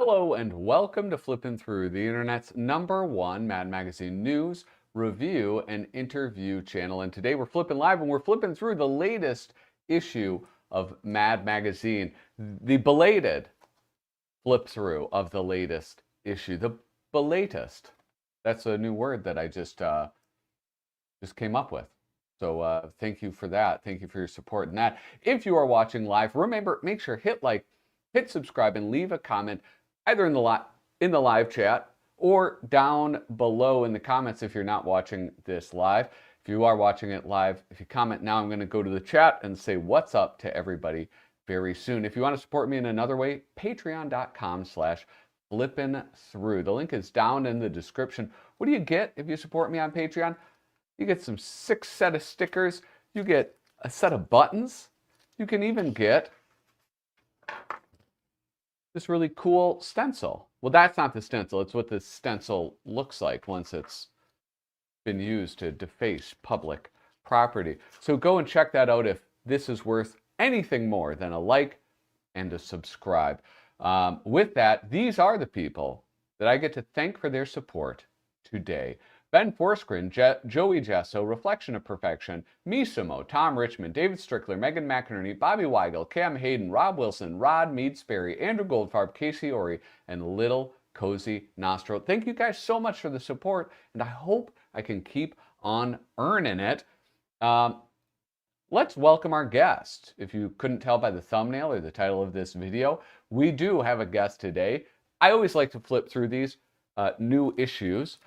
Hello and welcome to Flippin' Through, the internet's #1 Mad Magazine news, review, and interview channel. And today we're flipping live and we're flipping through the latest issue of Mad Magazine, the belated flip through of the latest issue, the belatest. That's a new word that I just came up with. So thank you for that. Thank you for your support in that. If you are watching live, remember, make sure hit like, hit subscribe, and leave a comment either in the live chat or down below in the comments if you're not watching this live. If you are watching it live, if you comment now, I'm going to go to the chat and say what's up to everybody very soon. If you want to support me in another way, patreon.com/flippinthrough. The link is down in the description. What do you get if you support me on Patreon? You get some 6 set of stickers. You get a set of buttons. You can even get this really cool stencil. Well, that's not the stencil. It's what the stencil looks like once it's been used to deface public property. So go and check that out if this is worth anything more than a like and a subscribe. With that, these are the people that I get to thank for their support today. Ben Forsgren, Joey Gesso, Reflection of Perfection, Misimo, Tom Richmond, David Strickler, Megan McInerney, Bobby Weigel, Cam Hayden, Rob Wilson, Rod Mead Sperry, Andrew Goldfarb, Casey Ori, and Little Cozy Nostro. Thank you guys so much for the support, and I hope I can keep on earning it. Let's welcome our guest. If you couldn't tell by the thumbnail or the title of this video, we do have a guest today. I always like to flip through these new issues.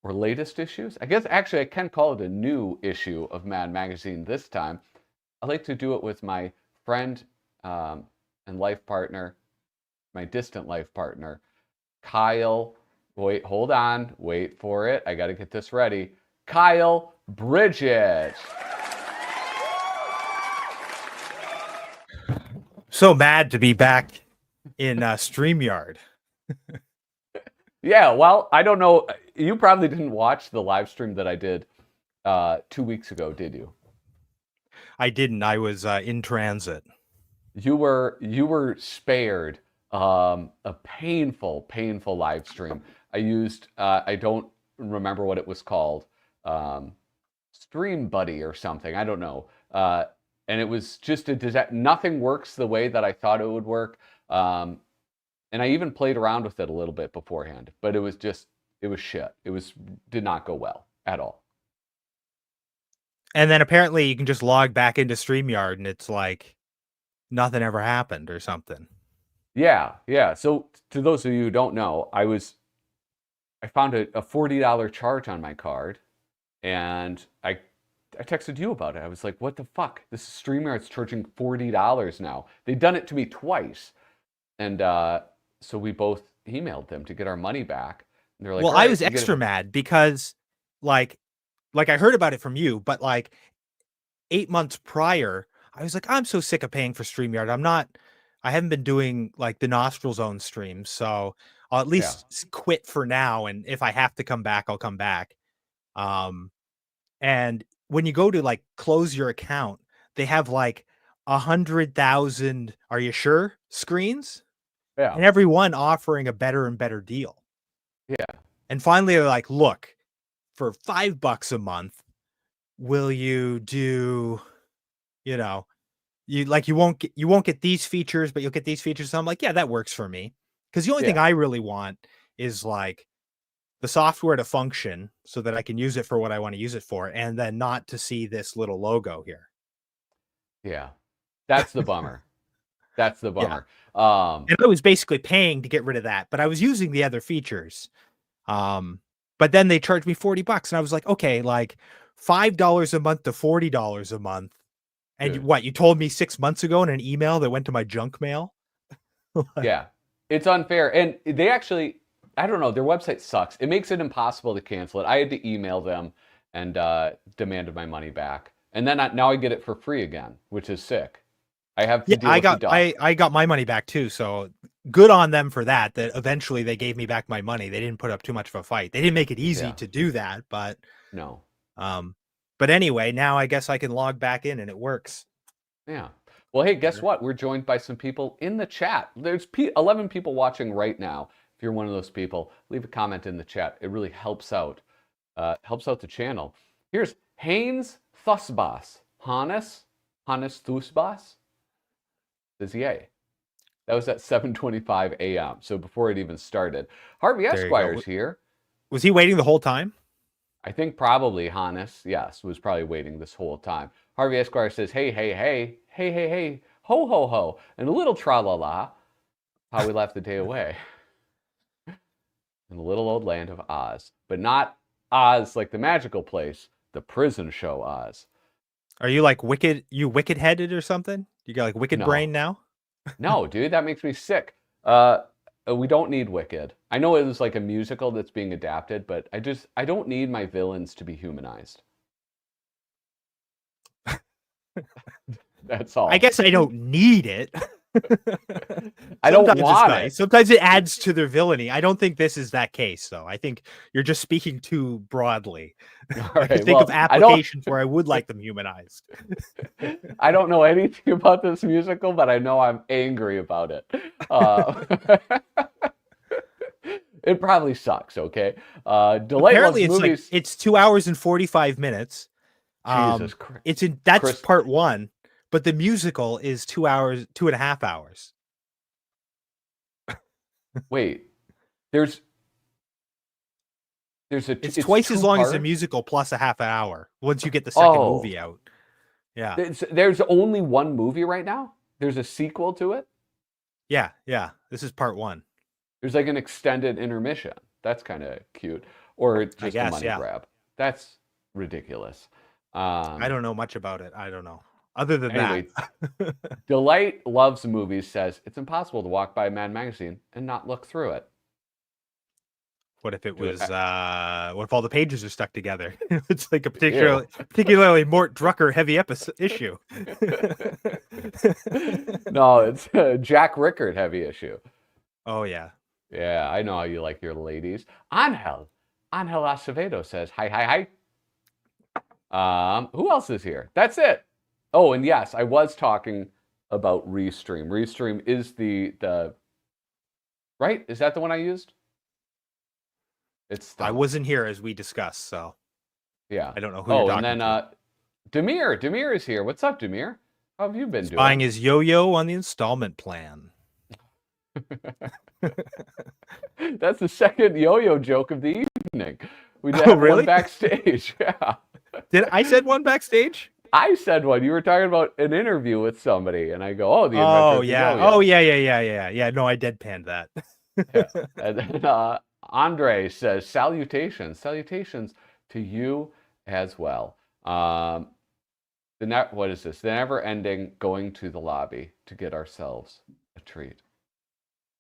Or latest issues. I guess actually I can call it a new issue of Mad Magazine this time. I like to do it with my friend and life partner, my distant life partner, Kyle. Wait, hold on. Wait for it. I got to get this ready. Kyle Bridget. So mad to be back in StreamYard. Yeah, well, I don't know. You probably didn't watch the live stream that I did 2 weeks ago, did you? I didn't. I was in transit. You were spared a painful live stream. I used I don't remember what it was called, Stream Buddy or something. I don't know. And it was just a disaster. Nothing works the way that I thought it would work. And I even played around with it a little bit beforehand, but it was shit. Did not go well at all. And then apparently you can just log back into StreamYard and it's like nothing ever happened or something. Yeah. So to those of you who don't know, I found a $40 charge on my card, and I texted you about it. I was like, what the fuck? This is StreamYard's charging $40 now. They've done it to me twice. And so we both emailed them to get our money back. And they're like, well, I was extra mad because like I heard about it from you, but like 8 months prior, I was like, I'm so sick of paying for StreamYard. I haven't been doing like the Nostril Zone streams, so I'll at least quit for now. And if I have to come back, I'll come back. And when you go to like close your account, they have like 100,000, are you sure, screens? Yeah. And every one offering a better and better deal. Yeah. And finally they're like, look, for $5 a month, will you do, you won't get these features, but you'll get these features. So I'm like, yeah, that works for me. Because the only thing I really want is like the software to function so that I can use it for what I want to use it for, and then not to see this little logo here. Yeah. That's the bummer. That's the bummer. Yeah. And I was basically paying to get rid of that, but I was using the other features. But then they charged me $40, and I was like, okay, like $5 a month to $40 a month. And you told me 6 months ago in an email that went to my junk mail? Yeah, it's unfair. And they actually, I don't know, their website sucks. It makes it impossible to cancel it. I had to email them and demanded my money back. And then now I get it for free again, which is sick. I have to deal with the doc. I got my money back too, so good on them for that. That eventually they gave me back my money. They didn't put up too much of a fight. They didn't make it easy to do that, but no. But anyway, now I guess I can log back in and it works. Yeah. Well, hey, guess what? We're joined by some people in the chat. There's 11 people watching right now. If you're one of those people, leave a comment in the chat. It really helps out the channel. Here's Haynes Thusbas. Hannes Thusbas says yay. That was at 7:25 a.m. So before it even started. Harvey Esquire's here. Was he waiting the whole time? I think probably Hannes, yes, was probably waiting this whole time. Harvey Esquire says, hey, hey, hey, hey, hey, hey, ho, ho, ho, and a little tra-la-la, how we left the day away. In the little old land of Oz. But not Oz like the magical place, the prison show Oz. Are you like wicked-headed or something? You got like wicked brain now? No, dude, that makes me sick. We don't need Wicked. I know it was like a musical that's being adapted, but I don't need my villains to be humanized. That's all. I guess I don't need it. I don't want it. Sometimes it adds to their villainy. I don't think this is that case, though. I think you're just speaking too broadly. I can think of applications where I would like them humanized. I don't know anything about this musical, but I know I'm angry about it. It probably sucks, okay? Apparently it's 2 hours and 45 minutes. Jesus Christ. That's part one, but the musical is 2 hours, 2.5 hours. Wait, it's twice as long as the musical plus a half an hour once you get the second movie out. Yeah. There's only one movie right now? There's a sequel to it? Yeah. This is part one. There's like an extended intermission. That's kind of cute. Or just a money grab. That's ridiculous. I don't know much about it. I don't know. Other than that. Delight Loves Movies says, it's impossible to walk by Mad Magazine and not look through it. What if it was, what if all the pages are stuck together? It's like a particularly Mort Drucker heavy issue. No, it's a Jack Rickard heavy issue. Oh, yeah. Yeah, I know how you like your ladies. Angel Acevedo says, hi. Who else is here? That's it. Oh, and yes, I was talking about Restream. Restream is the right? Is that the one I used? I wasn't here as we discussed, so yeah. I don't know who you're talking and then Demir is here. What's up, Demir? How have you been doing? Buying his yo-yo on the installment plan. That's the second yo-yo joke of the evening. We did one backstage. Yeah. Did I said one backstage? I said one. You were talking about an interview with somebody, and I go, "Oh, the yeah, yeah." No, I deadpanned that. Yeah. And then Andre says, "Salutations to you as well." What is this? The never-ending going to the lobby to get ourselves a treat.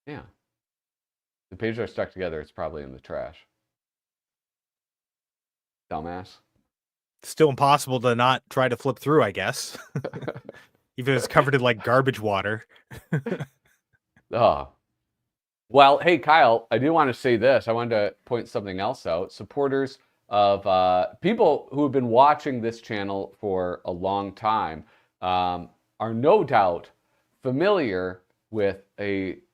Yeah. The pages are stuck together. It's probably in the trash. Dumbass. Still impossible to not try to flip through, I guess. Even if it's covered in like garbage water. Oh. Well, hey, Kyle, I do want to say this. I wanted to point something else out. Supporters of people who have been watching this channel for a long time are no doubt familiar with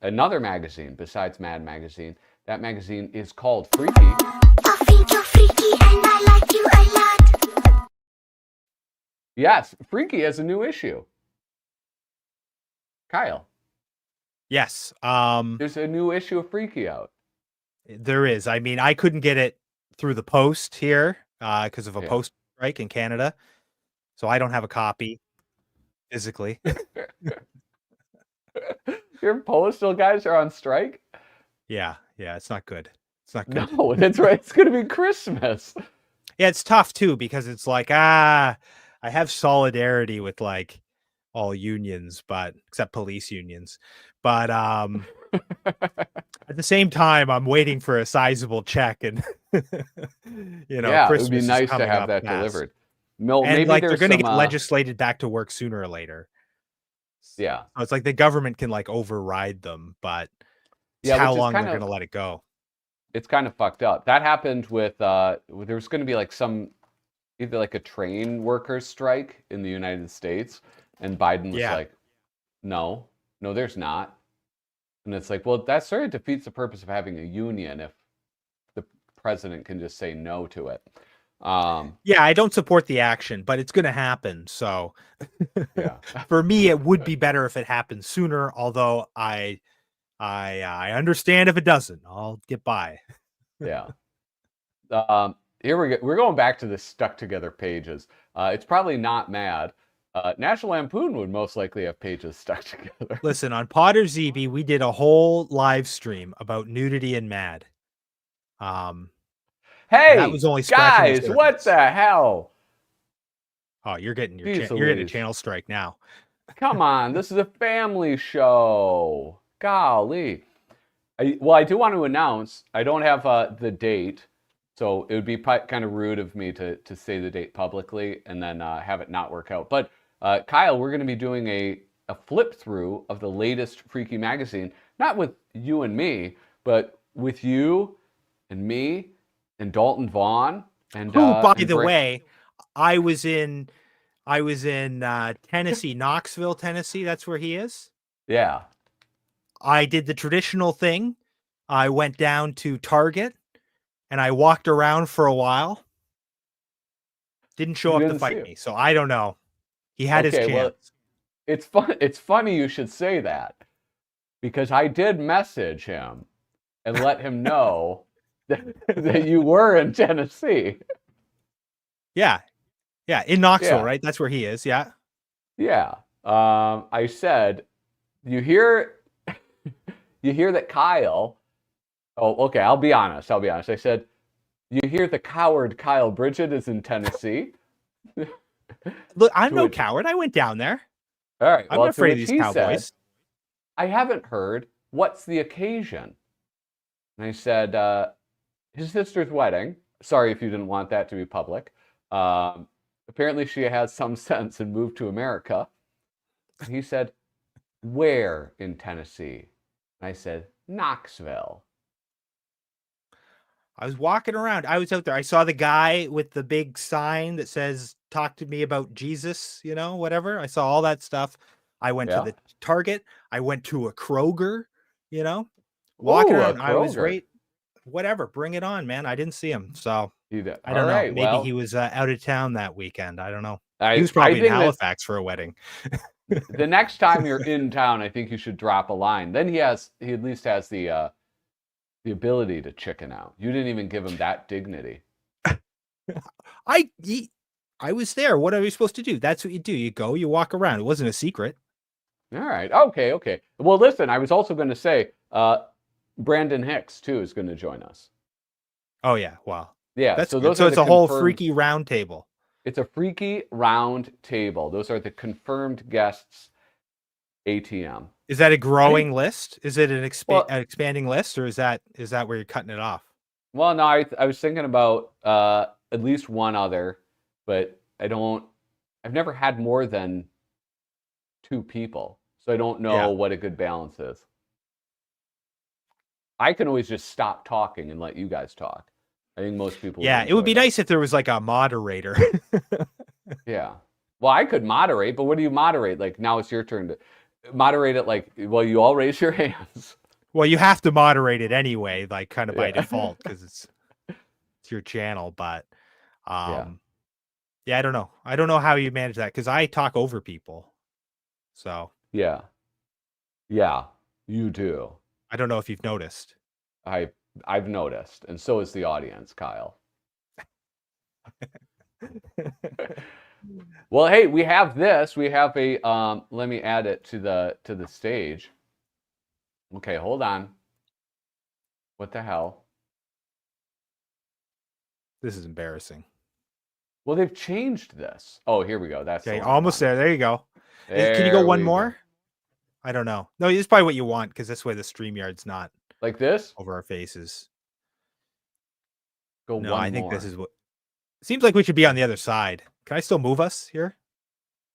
another magazine besides Mad Magazine. That magazine is called Freaky. I think you're freaky and I like you a lot. Yes, Freaky has a new issue. Kyle. Yes. There's a new issue of Freaky out. There is. I mean, I couldn't get it through the post here because of a post strike in Canada. So I don't have a copy physically. Your postal guys are on strike? Yeah, it's not good. It's not good. No, that's right. It's going to be Christmas. Yeah, it's tough too because it's like, I have solidarity with like all unions, but except police unions. But at the same time, I'm waiting for a sizable check, and Christmas it would be nice to have that delivered. No, and maybe like they're going to get legislated back to work sooner or later. Yeah, so it's like the government can like override them, but how long they're going to let it go. It's kind of fucked up. That happened with there was going to be like either like a train workers strike in the United States, and Biden was like, no, there's not. And it's like, well, that sort of defeats the purpose of having a union if the president can just say no to it. Yeah, I don't support the action, but it's going to happen. So Yeah. for me, it would be better if it happened sooner. Although I understand if it doesn't, I'll get by. Yeah. Here we go. We're going back to the stuck together pages. It's probably not Mad. National Lampoon would most likely have pages stuck together. Listen, on Potter ZB, we did a whole live stream about nudity and Mad. Hey, that was only scratching the guys, what surface. the hell? Oh, you're getting Jeez you're getting a Louise. channel strike now. Come on, this is a family show. Golly. I do want to announce, I don't have the date, so it would be kind of rude of me to say the date publicly and then have it not work out. But Kyle, we're going to be doing a flip through of the latest Freaky magazine, not with you and me, but with you and me and Dalton Vaughn. And Who, by and the way, I was in Tennessee, Knoxville, Tennessee. That's where he is. Yeah. I did the traditional thing. I went down to Target and I walked around for a while. Didn't show up to fight me, so I don't know. He had his chance. Well, it's fun. It's funny you should say that because I did message him and let him know that you were in Tennessee. Yeah, in Knoxville, Yeah. right? That's where he is. Yeah. Yeah. I said, you hear that Kyle. Oh, okay. I'll be honest. I said, you hear the coward Kyle Bridget is in Tennessee. Look, I'm no coward. I went down there. All right. I'm not afraid of these cowboys. Said, I haven't heard. What's the occasion? And I said, his sister's wedding. Sorry if you didn't want that to be public. Apparently she has some sense and moved to America. And he said, where in Tennessee? And I said, Knoxville. I was walking around. I was out there. I saw the guy with the big sign that says, talk to me about Jesus, whatever. I saw all that stuff. I went to the Target. I went to a Kroger, walking around. I was right. Whatever. Bring it on, man. I didn't see him. So I don't know. Maybe he was out of town that weekend. I don't know. He was probably in Halifax for a wedding. The next time you're in town, I think you should drop a line. Then he at least has the ability to chicken out. You didn't even give him that dignity. I was there. What are we supposed to do? That's what you do. You go, you walk around. It wasn't a secret. All right. Okay. Well, listen, I was also going to say, Brandon Hicks too is going to join us. Oh yeah. Wow. Yeah. So it's a whole freaky round table. It's a freaky round table. Those are the confirmed guests. ATM. Is that a growing list? Is it an expanding list, or is that where you're cutting it off? Well, no, I was thinking about at least one other, but I've never had more than 2 people, so I don't know what a good balance is. I can always just stop talking and let you guys talk. I think most people. Yeah, it would be nice if there was like a moderator. Yeah. Well, I could moderate, but what do you moderate? Like now it's your turn to moderate it. Like, well, you all raise your hands. Well, you have to moderate it anyway, like kind of by default because it's your channel. But yeah, I don't know. I don't know how you manage that because I talk over people. So yeah, you do. I don't know if you've noticed. I've noticed, and so is the audience, Kyle. Well, hey, we have this. We have a let me add it to the stage. Okay, hold on. What the hell? This is embarrassing. Well, they've changed this. Oh, here we go. That's okay. Almost there. There you go. Can you go one more? I don't know. No, it's probably what you want because this way the StreamYard's not like this over our faces. Go no, one I think more. this is what. Seems like we should be on the other side. Can I still move us here?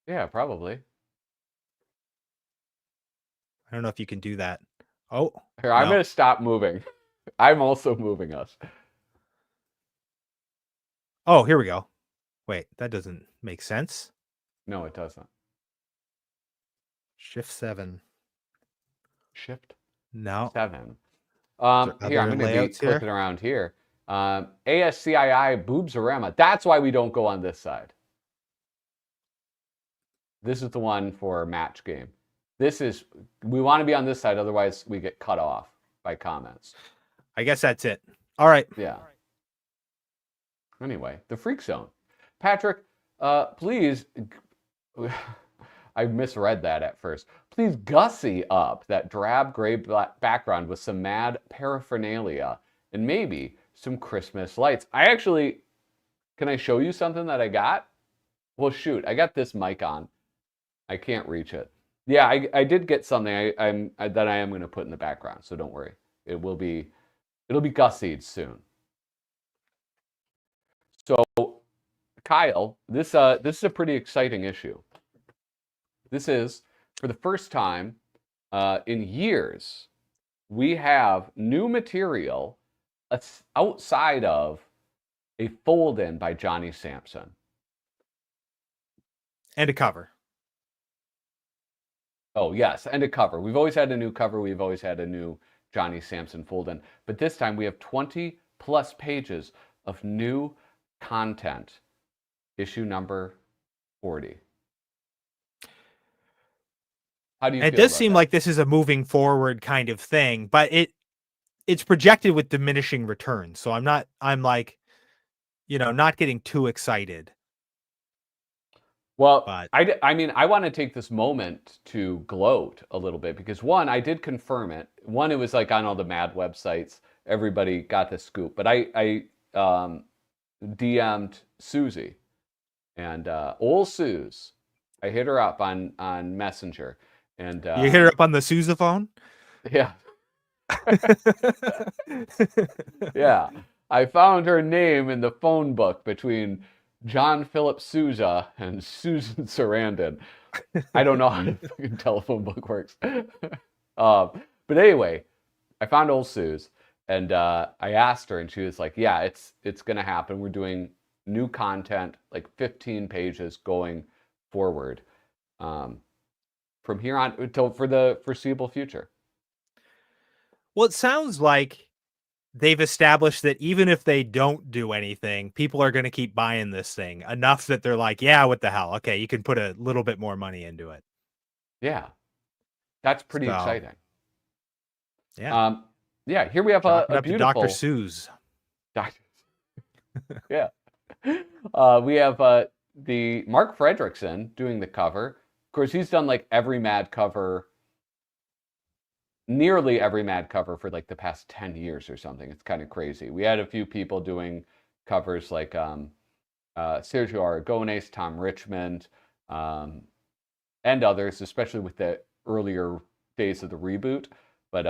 Yeah, probably. I don't know if you can do that. Oh, here, I'm going to stop moving. I'm also moving us. Oh, here we go. Wait, that doesn't make sense. No, it doesn't. Shift 7. Shift No. 7. there Here, I'm other going to be layouts here? clicking around here. ASCII Boobsorama. That's why we don't go on this side. This is the one for match game. We want to be on this side, otherwise we get cut off by comments. I guess that's it. All right. Yeah. Anyway, the Freak Zone. Patrick, please, I misread that at first. Please gussy up that drab gray background with some mad paraphernalia and maybe some Christmas lights. Can I show you something that I got? Well, shoot, I got this mic on. I can't reach it. Yeah, I did get something that I am going to put in the background, so don't worry. It'll be gussied soon. So, Kyle, this is a pretty exciting issue. This is, for the first time in years, we have new material outside of a fold-in by Johnny Sampson. And a cover. Oh, yes, and a cover. We've always had a new cover. We've always had a new Johnny Sampson fold-in. But this time we have 20-plus pages of new content. Issue number 40. How do you feel It does about seem that? like this is a moving forward kind of thing, but it's projected with diminishing returns. So I'm not getting too excited. Well, But I want to take this moment to gloat a little bit because one, I did confirm it. One, it was like on all the mad websites, everybody got the scoop. But I DM'd Susie, and old Suze, I hit her up on Messenger, and you hit her up on the sousaphone? yeah, yeah. I found her name in the phone book between John Philip Sousa and Susan Sarandon. I don't know how the fucking telephone book works. But anyway, I found old Suze, and I asked her, and she was like, yeah, it's going to happen. We're doing new content, like 15 pages going forward from here on until for the foreseeable future. Well, it sounds like they've established that even if they don't do anything, people are going to keep buying this thing enough that they're like, yeah, what the hell? Okay, you can put a little bit more money into it. Yeah. That's pretty exciting. Yeah. Yeah, here we have a beautiful Dr. Seuss. Yeah. We have the Mark Fredrickson doing the cover. Of course, he's done like nearly every mad cover for like the past 10 years or something. It's kind of crazy. We had a few people doing covers like Sergio Aragones, Tom Richmond, and others, especially with the earlier days of the reboot. But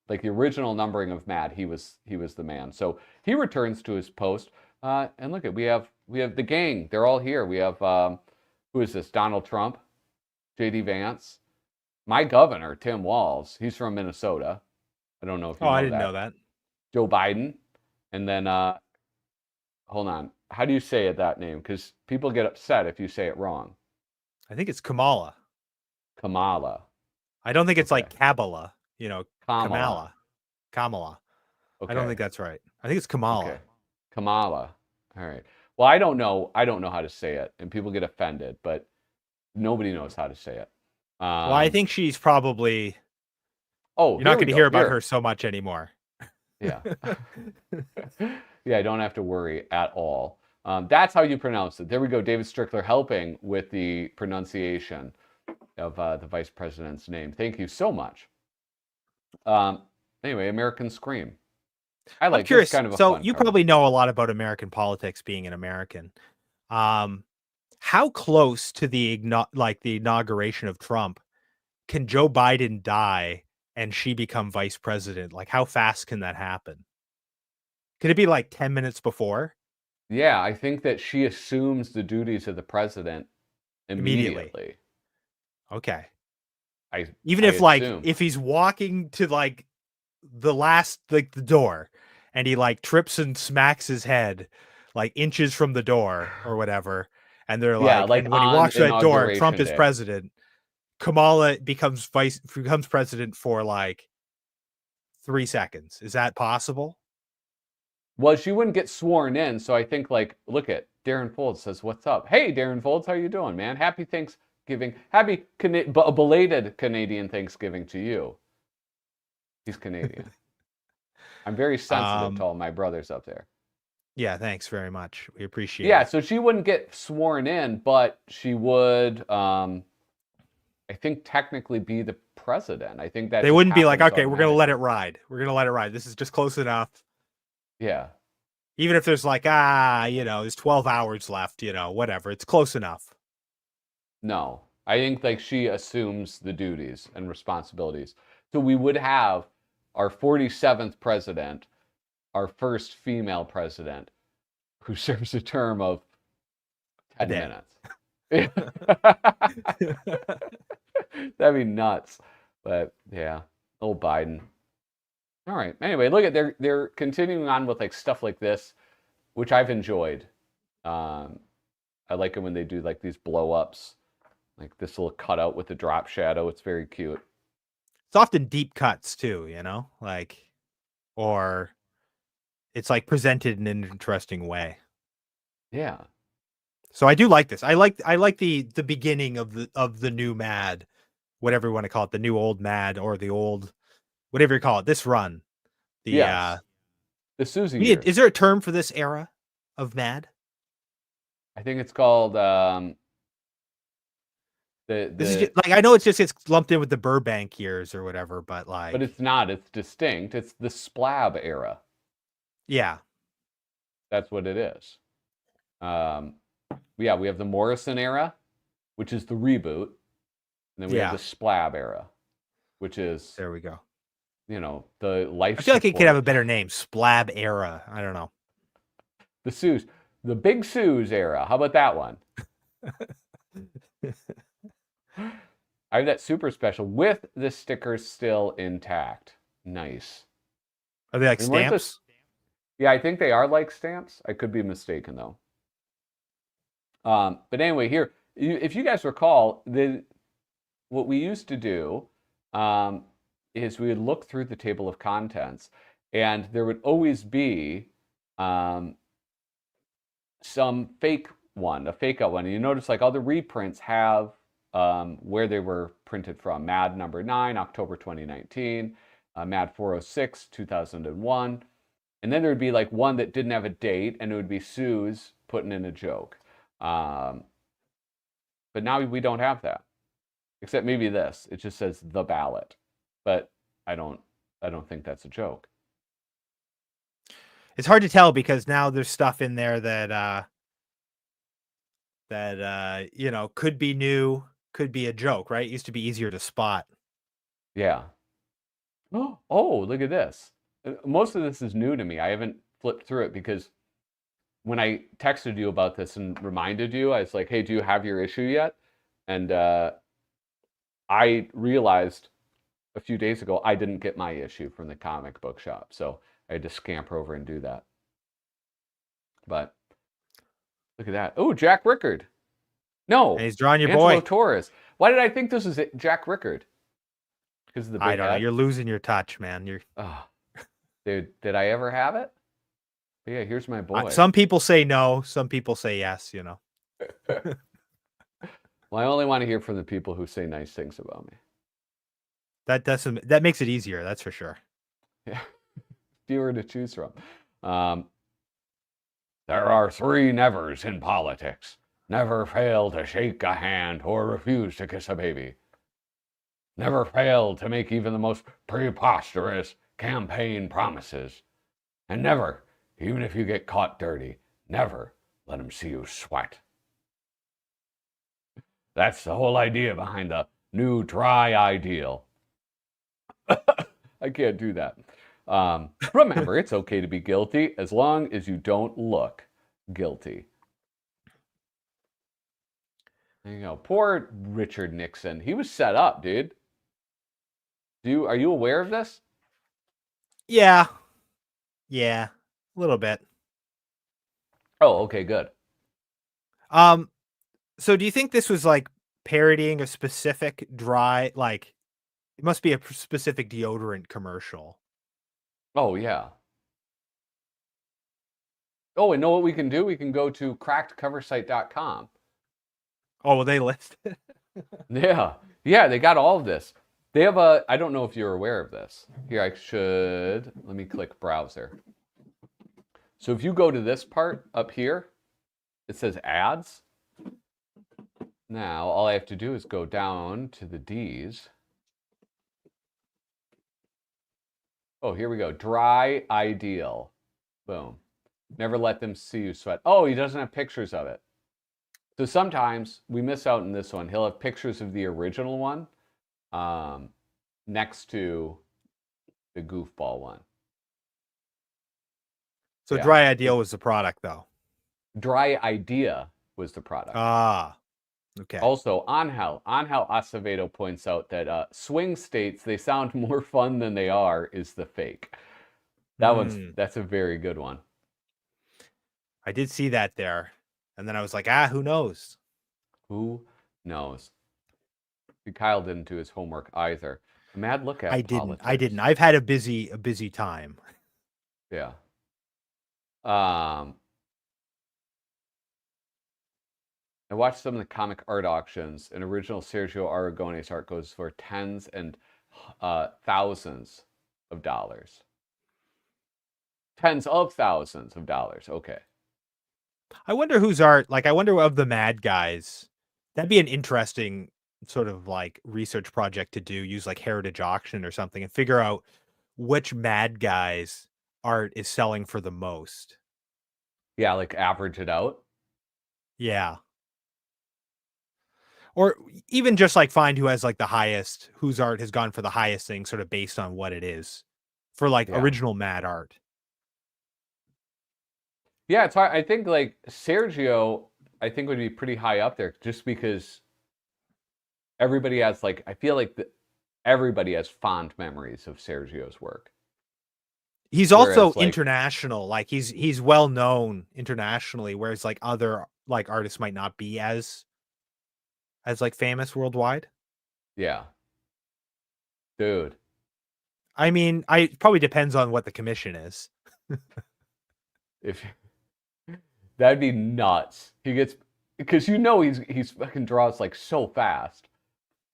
like the original numbering of Mad, he was the man. So he returns to his post, and look at we have the gang. They're all here. We have who is this? Donald Trump, J.D. Vance, my governor Tim Walz. He's from Minnesota. I don't know if you know I didn't know that. Joe Biden, and then hold on. How do you say that name? Because people get upset if you say it wrong. I think it's Kamala. Kamala. I don't think it's like Kabbalah. Kamala. Kamala. Okay. I don't think that's right. I think it's Kamala. Okay. Kamala. All right. Well, I don't know how to say it, and people get offended, but nobody knows how to say it. Well, I think she's probably. Oh, you're not going to hear about her so much anymore. Yeah. Yeah, I don't have to worry at all. That's how you pronounce it. There we go. David Strickler helping with the pronunciation of the vice president's name. Thank you so much. Anyway, American Scream. I'm curious. Kind of a so fun you cover. probably know a lot about American politics, being an American. How close to the inauguration of Trump can Joe Biden die and she become vice president? Like, how fast can that happen? Could it be like 10 minutes before? Yeah, I think that she assumes the duties of the president immediately. Okay. Even if he's walking to like the last, like the door, and he like trips and smacks his head like inches from the door or whatever, and they're like, and when he walks through that door, Trump is president. Kamala becomes president for like 3 seconds. Is that possible? Well, she wouldn't get sworn in, so I think like, look at Darren Folds says, "What's up? Hey, Darren Folds, how you doing, man? Happy Thanksgiving, belated Canadian Thanksgiving to you." He's Canadian. I'm very sensitive to all my brothers up there. Yeah, thanks very much. We appreciate Yeah, it. so she wouldn't get sworn in, but she would, I think, technically be the president. I think that They just wouldn't be like, happens okay, we're going to let it automatically. ride. We're going to let it ride. This is just close enough. Yeah. Even if there's like, there's 12 hours left, whatever. It's close enough. No, I think like she assumes the duties and responsibilities. So we would have our 47th president, our first female president, who serves a term of 10 minutes. That'd be nuts. But yeah, old Biden. All right. Anyway, look at they're continuing on with like stuff like this, which I've enjoyed. I like it when they do like these blow ups, like this little cutout with the drop shadow. It's very cute. It's often deep cuts too, or it's like presented in an interesting way. Yeah. So I do like this. I like the beginning of the new Mad, whatever you want to call it, the new old Mad or the old, whatever you call it. This run, The Susie years. Is there a term for this era of Mad? I think it's called This is just, like, I know it's just gets lumped in with the Burbank years or whatever, but like, but it's not. It's distinct. It's the Splab era. Yeah, that's what it is. Yeah, we have the Morrison era, which is the reboot, and then we have the Splab era, which is there we go. The life. I feel like it could have a better name, Splab era. I don't know. The Big Sue's era. How about that one? I have that super special with the stickers still intact. Nice. Are they like stamps? Yeah, I think they are like stamps. I could be mistaken though. But anyway, here, if you guys recall, what we used to do is we would look through the table of contents, and there would always be some fake out one. And you notice like all the reprints have where they were printed from. Mad number 9, October 2019, Mad 406, 2001. And then there would be like one that didn't have a date, and it would be Sue's putting in a joke. But now we don't have that, except maybe this. It just says the ballot, but I don't think that's a joke. It's hard to tell because now there's stuff in there that could be new, could be a joke, right? It used to be easier to spot. Yeah. Oh, look at this. Most of this is new to me. I haven't flipped through it because when I texted you about this and reminded you, I was like, hey, do you have your issue yet? And I realized a few days ago I didn't get my issue from the comic book shop. So I had to scamper over and do that. But look at that. Oh, Jack Rickard. No. And he's drawing your Angelo boy. Torres. Why did I think this was Jack Rickard? Because of the big I don't know. head? You're losing your touch, man. Dude, did I ever have it? But yeah, here's my boy. Some people say no. Some people say yes, Well, I only want to hear from the people who say nice things about me. That makes it easier. That's for sure. Yeah. Fewer to choose from. There are 3 nevers in politics. Never fail to shake a hand or refuse to kiss a baby. Never fail to make even the most preposterous campaign promises. And never, even if you get caught dirty, never let them see you sweat. That's the whole idea behind the new dry ideal. I can't do that. Remember, it's okay to be guilty as long as you don't look guilty. There you go. Poor Richard Nixon. He was set up, dude. Are you aware of this? Yeah. Yeah. A little bit. Oh, okay, good. So do you think this was like parodying a specific dry, like it must be a specific deodorant commercial. Oh, yeah. Oh, and know what we can do? We can go to crackedcoversite.com. Oh, well, they list it. Yeah. Yeah, they got all of this. They have I don't know if you're aware of this. Here, let me click browser. So if you go to this part up here, it says ads. Now, all I have to do is go down to the D's. Oh, here we go. Dry ideal. Boom. Never let them see you sweat. Oh, he doesn't have pictures of it. So sometimes we miss out in this one. He'll have pictures of the original one next to the goofball one. So Yeah. Dry Ideal was the product, though. Dry Idea was the product. Ah, okay. Also, Angel Acevedo points out that swing states, they sound more fun than they are, is the fake. That's a very good one. I did see that there. And then I was like, who knows? Who knows? Kyle didn't do his homework either. A mad look at I didn't. I've had a busy time. Yeah. I watched some of the comic art auctions, and original Sergio Aragones art goes for tens and thousands of dollars. Tens of thousands of dollars. Okay. I wonder whose art, like, I wonder of the Mad guys. That'd be an interesting sort of like research project to do, use like Heritage Auction or something and figure out which Mad guys art is selling for the most. Yeah, like average it out. Yeah. Or even just like find who has like the highest, whose art has gone for the highest thing, sort of based on what it is for like original Mad art. Yeah, it's hard. I think like Sergio, I think would be pretty high up there just because everybody has like, I feel like everybody has fond memories of Sergio's work. He's also international. Like he's well known internationally, whereas like other like artists might not be as like famous worldwide. Yeah. Dude. I mean, it probably depends on what the commission is. That'd be nuts. Because he's fucking draws like so fast.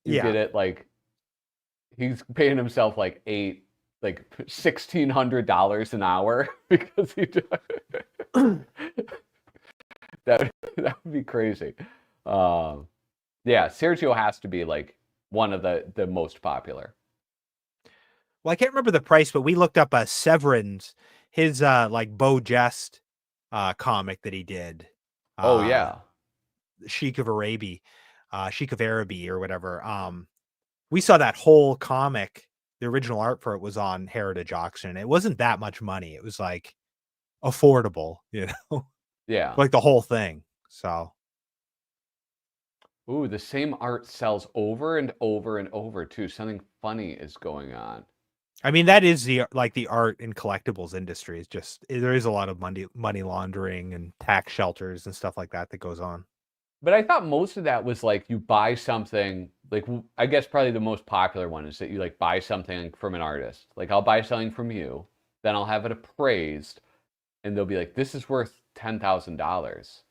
You get it like he's paying himself like $1,600 an hour because he that would be crazy. Yeah, Sergio has to be like one of the most popular. Well, I can't remember the price, but we looked up Severin's, his like Beau Jest comic that he did. Oh yeah. Sheik of Araby or whatever. We saw that whole comic. The original art for it was on Heritage Auction. It wasn't that much money. It was like affordable, you know? Yeah. Like the whole thing. So. Ooh, the same art sells over and over and over too. Something funny is going on. I mean, that is the art and collectibles industry. Is just, there is a lot of money laundering and tax shelters and stuff like that goes on. But I thought most of that was like you buy something, like I guess probably the most popular one is that you like buy something from an artist. Like I'll buy something from you, then I'll have it appraised, and they'll be like, this is worth $10,000.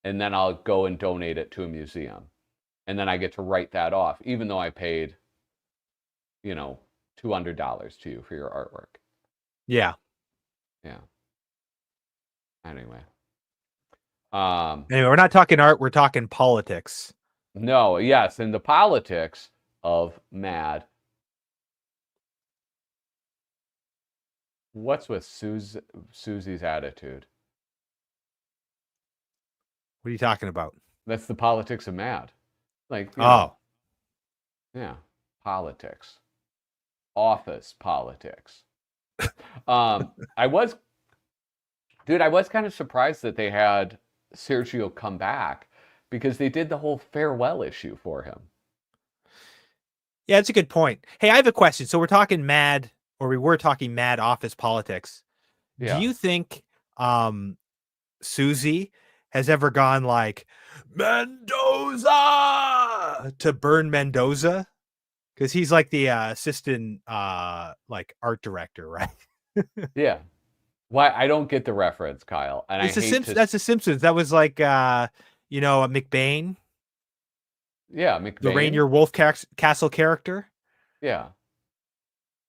And then I'll go and donate it to a museum. And then I get to write that off, even though I paid, $200 to you for your artwork. Yeah. Yeah. Anyway, we're not talking art, we're talking politics. No, yes, and the politics of Mad. What's with Susie's attitude? What are you talking about? That's the politics of Mad. Like, yeah, politics. Office politics. I was kind of surprised that they had Sergio come back because they did the whole farewell issue for him. Yeah, it's a good point. Hey, I have a question. So we were talking Mad office politics. Yeah. Do you think Susie has ever gone like Mendoza to burn Mendoza, because he's like the assistant like art director, right? Yeah. Why I don't get the reference, Kyle, and It's I hate to. That's the Simpsons. That was like you know, a McBain, Yeah, the McBain. Rainier Wolf Castle character. Yeah,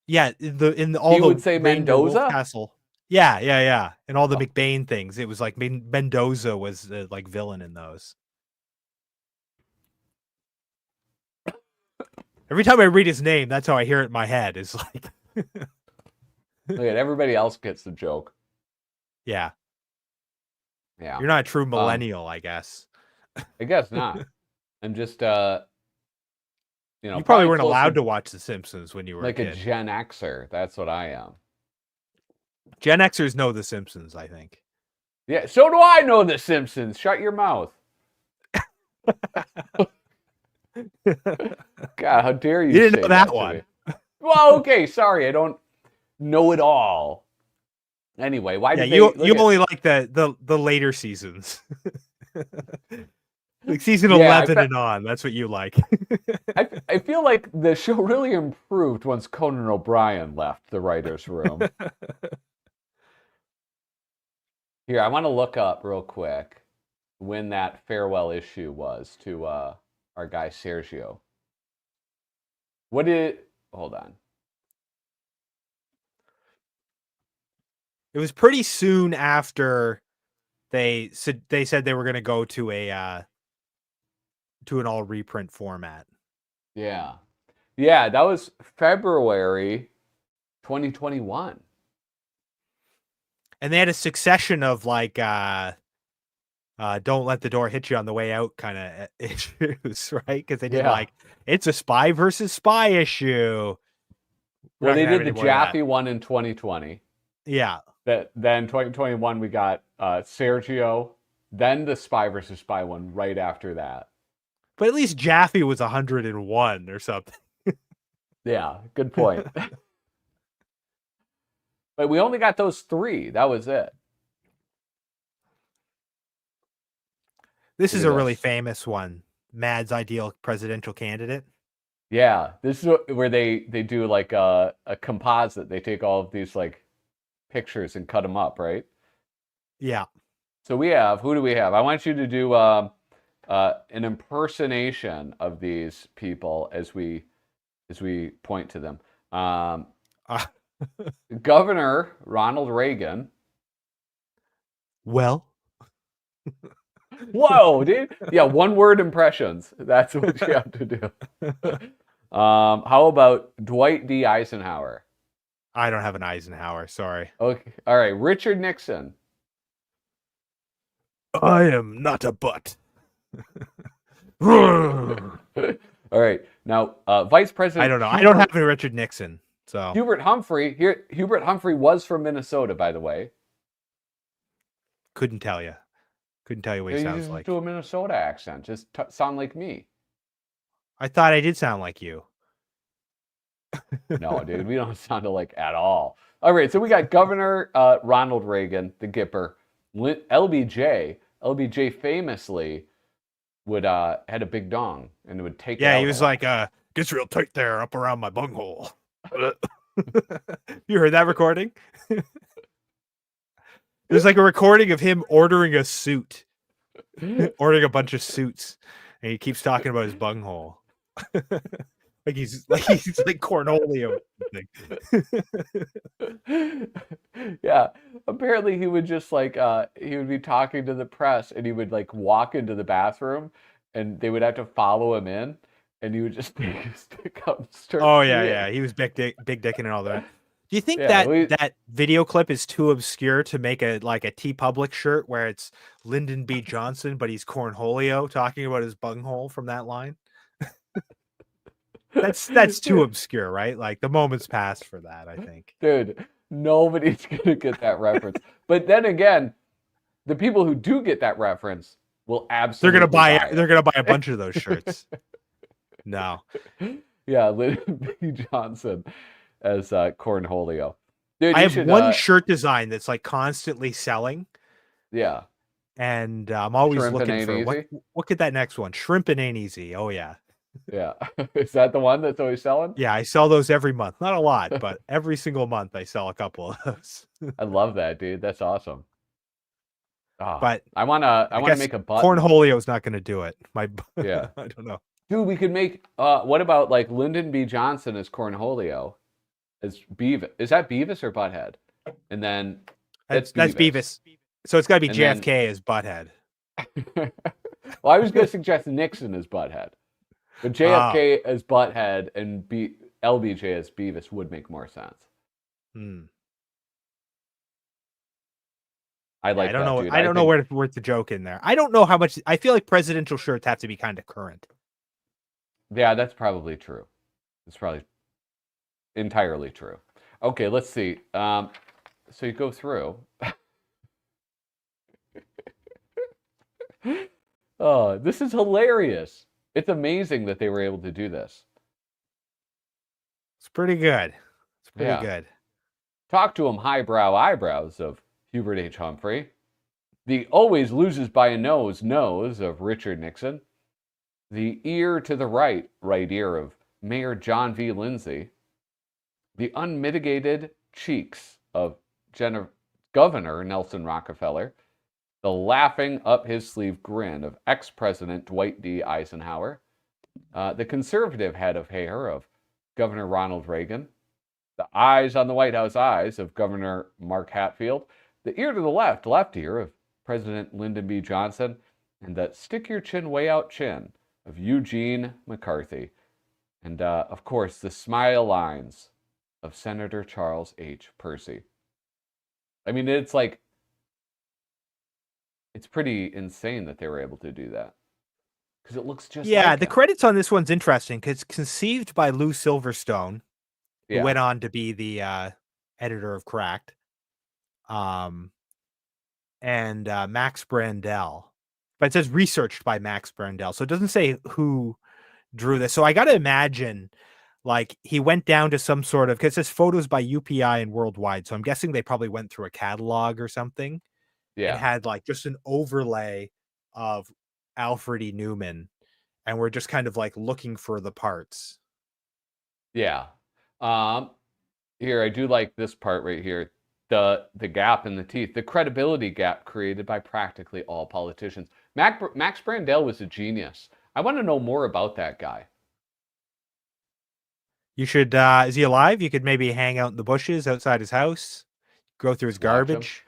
Yeah, in all he the would say Rainier Wolf Mendoza. Castle. Yeah, and all the Oh. McBain things. It was like Mendoza was the like villain in those. Every time I read his name, that's how I hear it in my head. It's like, Look at everybody else gets the joke. yeah, Yeah, you're not a true millennial, I guess. I guess not. I'm just You probably weren't closer allowed to watch The Simpsons when you were like a a kid. Gen Xer. That's what I am. Gen Xers know The Simpsons, I think. Yeah, so do I know The Simpsons. Shut your mouth. God, how dare you? You didn't say know that to one. me. Well, okay, sorry, I don't know it all. Anyway, why Yeah, did you they only like the later seasons. Like season Yeah, 11 and on. That's what you like. I feel like the show really improved once Conan O'Brien left the writer's room. Here, I want to look up real quick when that farewell issue was to our guy Sergio. Hold on. It was pretty soon after they said they were going to go to an all reprint format. Yeah. Yeah, that was February 2021. And they had a succession of like don't let the door hit you on the way out kind of issues, right? Because they did like it's a spy versus spy issue. Well, they did the Jaffee one in 2020. Yeah. Then 2021 we got Sergio, then the spy versus spy one right after that. But at least Jaffee was 101 or something. Yeah, good point. But we only got those 3. That was it. This is a really famous one. Mad's ideal presidential candidate. Yeah, this is where they do like a composite. They take all of these like pictures and cut them up, right? Yeah. So who do we have? I want you to do an impersonation of these people as we point to them. Governor Ronald Reagan. Well. Whoa, dude. Yeah, 1-word impressions. That's what you have to do. How about Dwight D. Eisenhower? I don't have an Eisenhower, sorry. Okay. All right, Richard Nixon. I am not a butt. All right. Now, Vice President I don't know. I don't have a Richard Nixon. So Hubert Humphrey. Hubert Humphrey was from Minnesota, by the way. couldn't tell you. Couldn't tell you what he sounds just like. do a Minnesota accent. Just sound like me. I thought I did sound like you. No, dude, we don't sound alike at all. All right, so we got Governor Ronald Reagan, the Gipper, LBJ. LBJ famously would had a big dong and would take. Yeah, he was like, "Gets real tight there, up around my bunghole." You heard that recording? There's like a recording of him ordering a suit, ordering a bunch of suits, and he keeps talking about his bunghole. like he's like Cornholio. Yeah, apparently he would just like he would be talking to the press and he would like walk into the bathroom and they would have to follow him in and he would just take his stick out and start. Oh yeah, he was big dicking and all that. Do you think that video clip is too obscure to make a T Public shirt where it's Lyndon B. Johnson, but he's Cornholio talking about his bunghole from that line? That's too obscure, right? Like the moment's passed for that, I think. Dude, nobody's gonna get that reference. But then again, the people who do get that reference will absolutely they're gonna buy a bunch of those shirts. No. Yeah, Lyndon B. Johnson as Cornholio. Dude, I have one shirt design that's like constantly selling. Yeah. and I'm always Shrimpin' looking ain't for easy? what could that next one? Shrimpin' ain't easy. Oh yeah. Yeah. Is that the one that's always selling? Yeah, I sell those every month. Not a lot, but every single month I sell a couple of those. I love that, dude. That's awesome. Ah, But I wanna I guess make a button. cornholio's not going to do it. Yeah. I don't know. Dude, we could make what about like Lyndon B. Johnson as Cornholio as Beavis? Is that Beavis or Butthead? And then That's Beavis. So it's got to be And then- JFK as Butthead. Well, I was gonna suggest Nixon as Butthead. But JFK as Butthead and LBJ as Beavis would make more sense. I like I don't that, know. dude. I don't know where to joke in there. I don't know how much. I feel like presidential shirts have to be kind of current. Yeah, that's probably true. It's probably entirely true. Okay, let's see. So you go through. Oh, this is hilarious. It's amazing that they were able to do this. It's pretty good. It's pretty Yeah. good. Talk to him, highbrow eyebrows of Hubert H. Humphrey. The always loses by a nose of Richard Nixon. The ear to the right ear of Mayor John V. Lindsay. The unmitigated cheeks of Governor Nelson Rockefeller. The laughing up his sleeve grin of ex-President Dwight D. Eisenhower. The conservative head of hair of Governor Ronald Reagan. The eyes on the White House eyes of Governor Mark Hatfield. The ear to the left ear of President Lyndon B. Johnson. And the stick your chin way out chin of Eugene McCarthy. And, of course, the smile lines of Senator Charles H. Percy. I mean, it's like, it's pretty insane that they were able to do that. Because it looks just like the him. credits on this one's interesting because it's conceived by Lou Silverstone, who went on to be the editor of Cracked, and Max Brandel. But it says researched by Max Brandel, so it doesn't say who drew this. So I got to imagine, like, he went down to some sort of, because it says photos by UPI and Worldwide, so I'm guessing they probably went through a catalog or something. Yeah. And had like just an overlay of Alfred E. Neuman, and we're just kind of like looking for the parts. Yeah. Here, I do like this part right here. The gap in the teeth, the credibility gap created by practically all politicians. Max Brandel was a genius. I want to know more about that guy. You should, is he alive? You could maybe hang out in the bushes outside his house, go through his Watch him. garbage.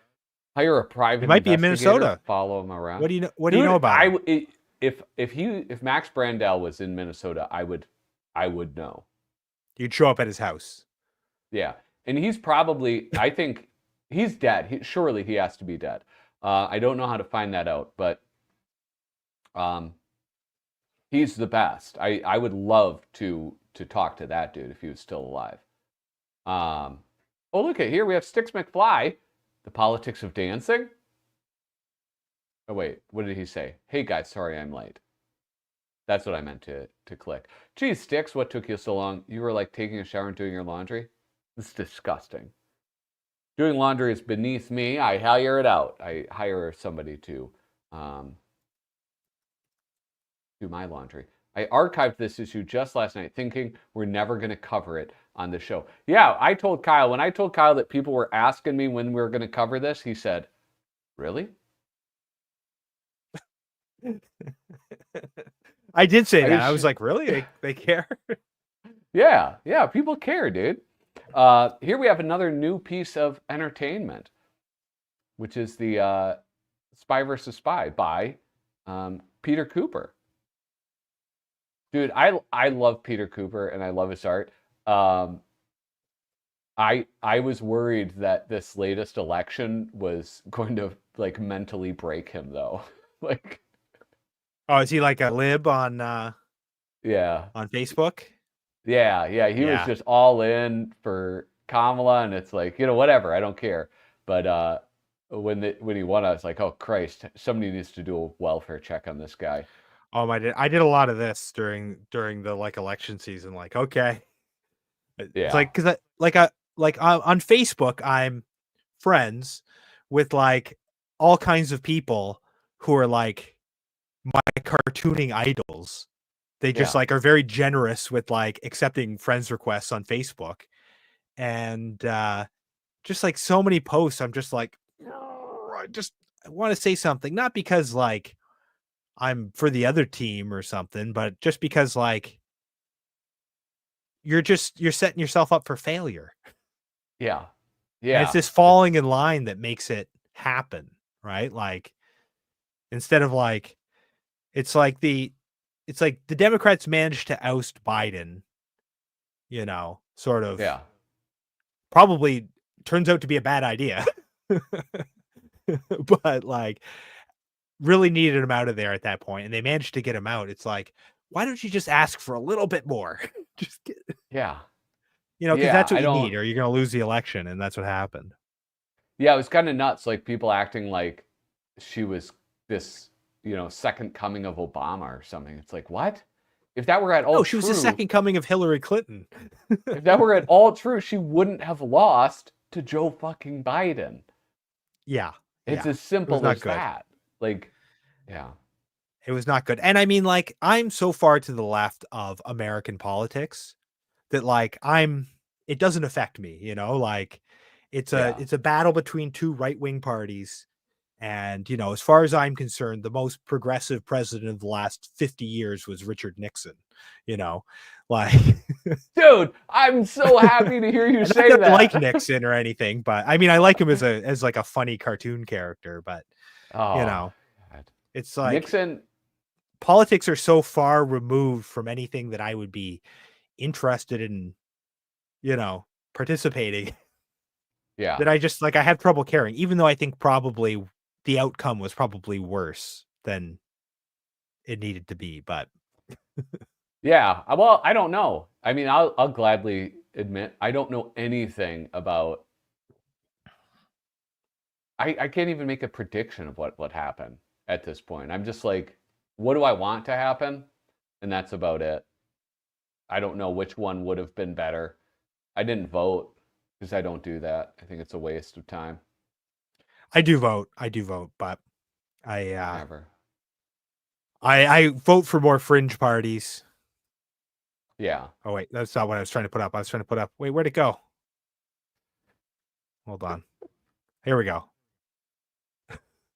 Hire a private He might be in investigator, Minnesota. follow him around. What do you know? What do you know about him? If Max Brandel was in Minnesota, I would know. You'd show up at his house. Yeah, and he's probably, I think he's dead. Surely he has to be dead. I don't know how to find that out, but he's the best. I would love to talk to that dude if he was still alive. Oh, look at here. We have Sticks McFly, the politics of dancing. Oh, wait. What did he say? Hey, guys, sorry I'm late. That's what I meant to click. Geez, Sticks, what took you so long? You were like taking a shower and doing your laundry? This is disgusting. Doing laundry is beneath me. I hire it out. I hire somebody to do my laundry. I archived this issue just last night thinking we're never going to cover it on the show. Yeah, I told Kyle, when I told Kyle that people were asking me when we were going to cover this, he said, really? I did say that. I was like, really? They care? Yeah, people care, dude. Here we have another new piece of entertainment, which is the Spy vs. Spy by Peter Kuper. Dude, I love Peter Kuper and I love his art. I was worried that this latest election was going to like mentally break him though. Like, oh, is he like a lib on on Facebook? Yeah, he was just all in for Kamala, and it's like, whatever, I don't care. But when he won, I was like, oh Christ, somebody needs to do a welfare check on this guy. Oh, I did a lot of this during the like election season. Like, okay, it's like because on Facebook, I'm friends with like all kinds of people who are like my cartooning idols. They just Yeah. like are very generous with like accepting friends requests on Facebook. And just like so many posts, I'm just like, I want to say something, not because like I'm for the other team or something, but just because like you're setting yourself up for failure. Yeah. And it's Yeah. this falling in line that makes it happen, right? Like instead of like it's like the Democrats managed to oust Biden, sort of Yeah. probably turns out to be a bad idea. But like really needed him out of there at that point, and they managed to get him out. It's like, why don't you just ask for a little bit more? Just get, Yeah. because Yeah. that's what you need, or you're going to lose the election, and that's what happened. Yeah, it was kind of nuts. Like people acting like she was this, second coming of Obama or something. It's like, what? If that were at all No, she was the true, second coming of Hillary Clinton. if that were at all true, she wouldn't have lost to Joe fucking Biden. Yeah, It's yeah. as simple not as good. that. Like, yeah. It was not good. And I mean, like, I'm so far to the left of American politics that like it doesn't affect me, like it's Yeah. a battle between two right-wing parties. And, as far as I'm concerned, the most progressive president of the last 50 years was Richard Nixon, like Dude, I'm so happy to hear you and say I don't that. like Nixon or anything, but I mean, I like him as like a funny cartoon character, but Oh, God. it's like Nixon. politics are so far removed from anything that I would be interested in, participating Yeah. that I just like, I have trouble caring, even though I think probably the outcome was probably worse than it needed to be. But Yeah. Well, I don't know. I mean, I'll gladly admit I don't know anything about. I can't even make a prediction of what happened at this point. I'm just like, what do I want to happen? And that's about it. I don't know which one would have been better. I didn't vote because I don't do that. I think it's a waste of time. I do vote, but Never. I vote for more fringe parties. Yeah. Oh wait, that's not what I was trying to put up. Wait, where'd it go? Hold on. Here we go.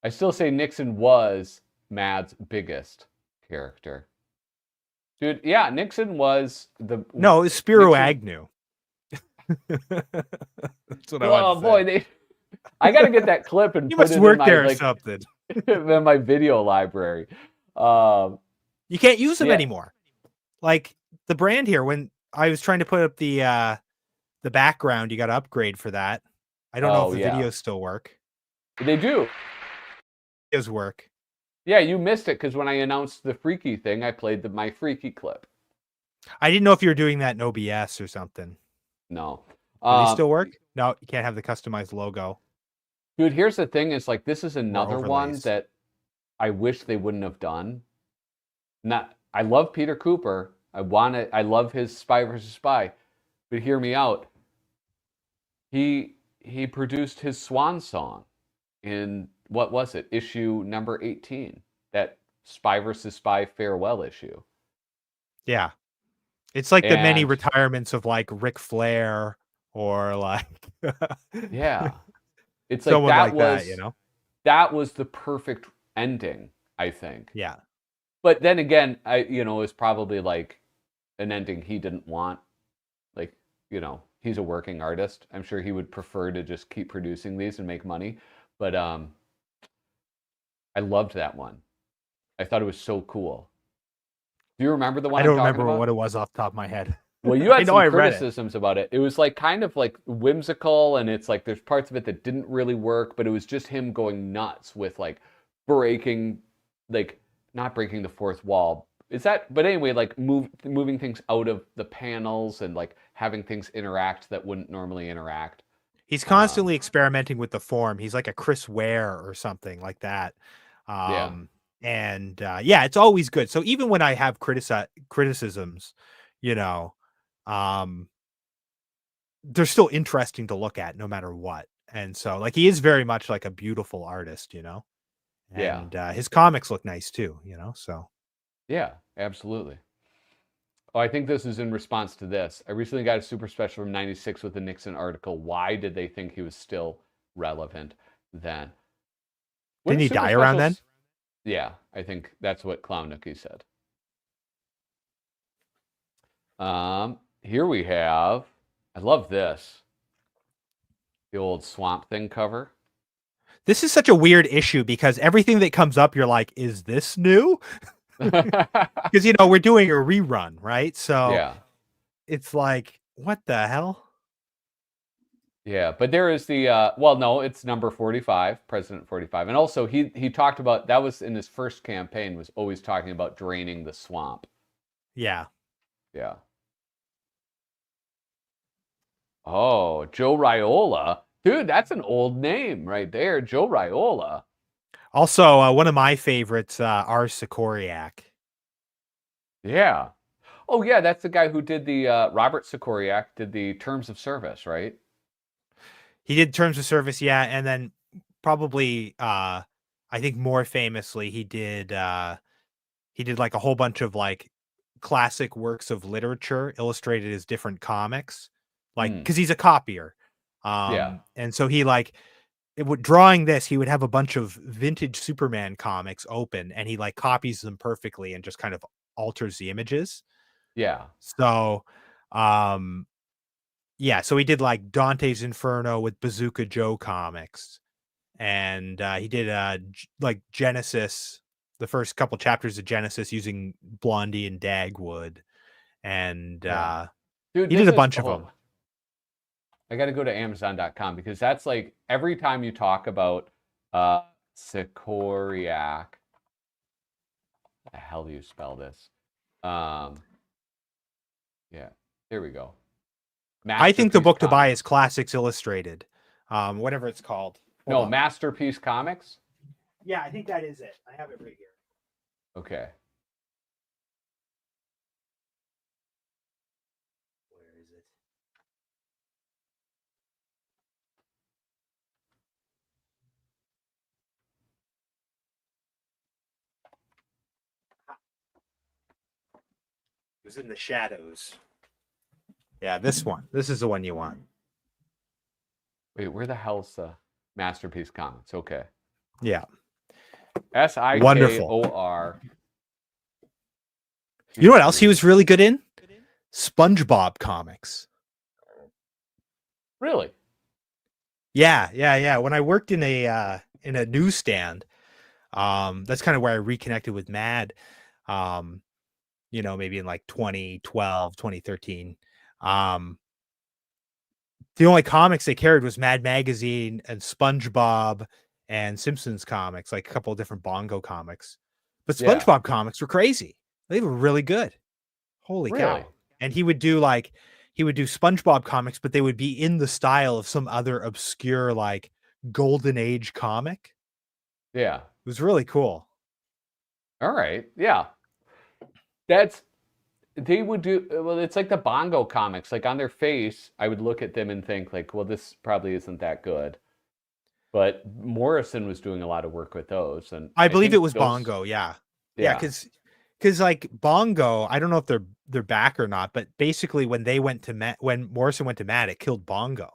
I still say Nixon was Mad's biggest character. Dude, yeah, Nixon was the. No, it's Spiro Nixon- Agnew. That's what I Oh wanted to boy, say. I got to get that clip and You put must it work in my there or something. in my video library. You can't use them Yeah. anymore. Like the brand here, when I was trying to put up the background, you got to upgrade for that. I don't know if the videos still work. They do. Videos work. Yeah, you missed it because when I announced the freaky thing, I played my freaky clip. I didn't know if you were doing that in OBS or something. No. Do they still work? No, you can't have the customized logo. Dude, here's the thing: is like this is another one overlays. that I wish they wouldn't have done. I love Peter Kuper. I love his Spy versus Spy, but hear me out. He produced his swan song in what was it? Issue number 18. That Spy versus Spy farewell issue. Yeah. It's like the many And- retirements of like Ric Flair or like Yeah. It's like someone that like was that, that was the perfect ending, I think. Yeah. But then again, it was probably like an ending he didn't want. Like, he's a working artist. I'm sure he would prefer to just keep producing these and make money. But I loved that one. I thought it was so cool. Do you remember the one I don't I'm talking remember about? what it was off the top of my head. Well, you I had know some I read it. criticisms about it. It was like kind of like whimsical, and it's like there's parts of it that didn't really work, but it was just him going nuts with like breaking, like not breaking the fourth wall. But anyway, like moving things out of the panels and like having things interact that wouldn't normally interact. He's constantly experimenting with the form. He's like a Chris Ware or something like that. Yeah. And it's always good. So even when I have criticisms, they're still interesting to look at no matter what. And so like he is very much like a beautiful artist, Yeah. And his comics look nice too, so. Yeah, absolutely. Oh, I think this is in response to this. I recently got a super special from 96 with the Nixon article. Why did they think he was still relevant then? What Didn't is he super die around then? specials? Yeah, I think that's what Clown Nookie said. Here we have, I love this. The old Swamp Thing cover. This is such a weird issue because everything that comes up, you're like, is this new? Because, we're doing a rerun, right? So Yeah. it's like, what the hell? Yeah, but there is the well, no, it's number 45, President 45. And also he talked about, that was in his first campaign, was always talking about draining the swamp. Yeah. Yeah. Oh, Joe Raiola. Dude, that's an old name right there, Joe Raiola. Also, one of my favorites, R. Sikoriak. Yeah. Oh yeah, that's the guy who did the Robert Sikoriak did the Terms of Service, right? He did Terms of Service, yeah, and then probably, I think more famously, he did like a whole bunch of like classic works of literature illustrated as different comics, like because he's a copier, Yeah. and so he like drawing this, he would have a bunch of vintage Superman comics open, and he like copies them perfectly and just kind of alters the images. Yeah. So, yeah, so he did like Dante's Inferno with Bazooka Joe comics, and he did like Genesis, the first couple chapters of Genesis using Blondie and Dagwood, and Yeah. Dude, he did a bunch of them. I got to go to Amazon.com because that's like every time you talk about Sikoriak, the hell do you spell this? Yeah, there we go. I think the book to buy Comics. is Classics Illustrated, whatever it's called. No, Masterpiece Comics. Yeah, I think that is it. I have it right here. Okay. Where is it? It was in the shadows. Yeah, this one. This is the one you want. Wait, where the hell's the Masterpiece Comics? Okay. Yeah. Sikor. You know what else he was really good in? SpongeBob comics. Really? Yeah. When I worked in a newsstand, that's kind of where I reconnected with Mad. Maybe in like 2012, 2013. The only comics they carried was Mad Magazine and SpongeBob and Simpsons comics, like a couple of different Bongo comics. But SpongeBob comics were crazy. They were really good. Holy cow. And he would do SpongeBob comics, but they would be in the style of some other obscure like Golden Age comic. Yeah. It was really cool. All right. Yeah. They would do, well, it's like the Bongo comics. Like on their face, I would look at them and think like, well, this probably isn't that good. But Morrison was doing a lot of work with those. And I believe it was Bongo. Yeah. Yeah. Because like Bongo, I don't know if they're back or not, but basically when when Morrison went to Matt, it killed Bongo.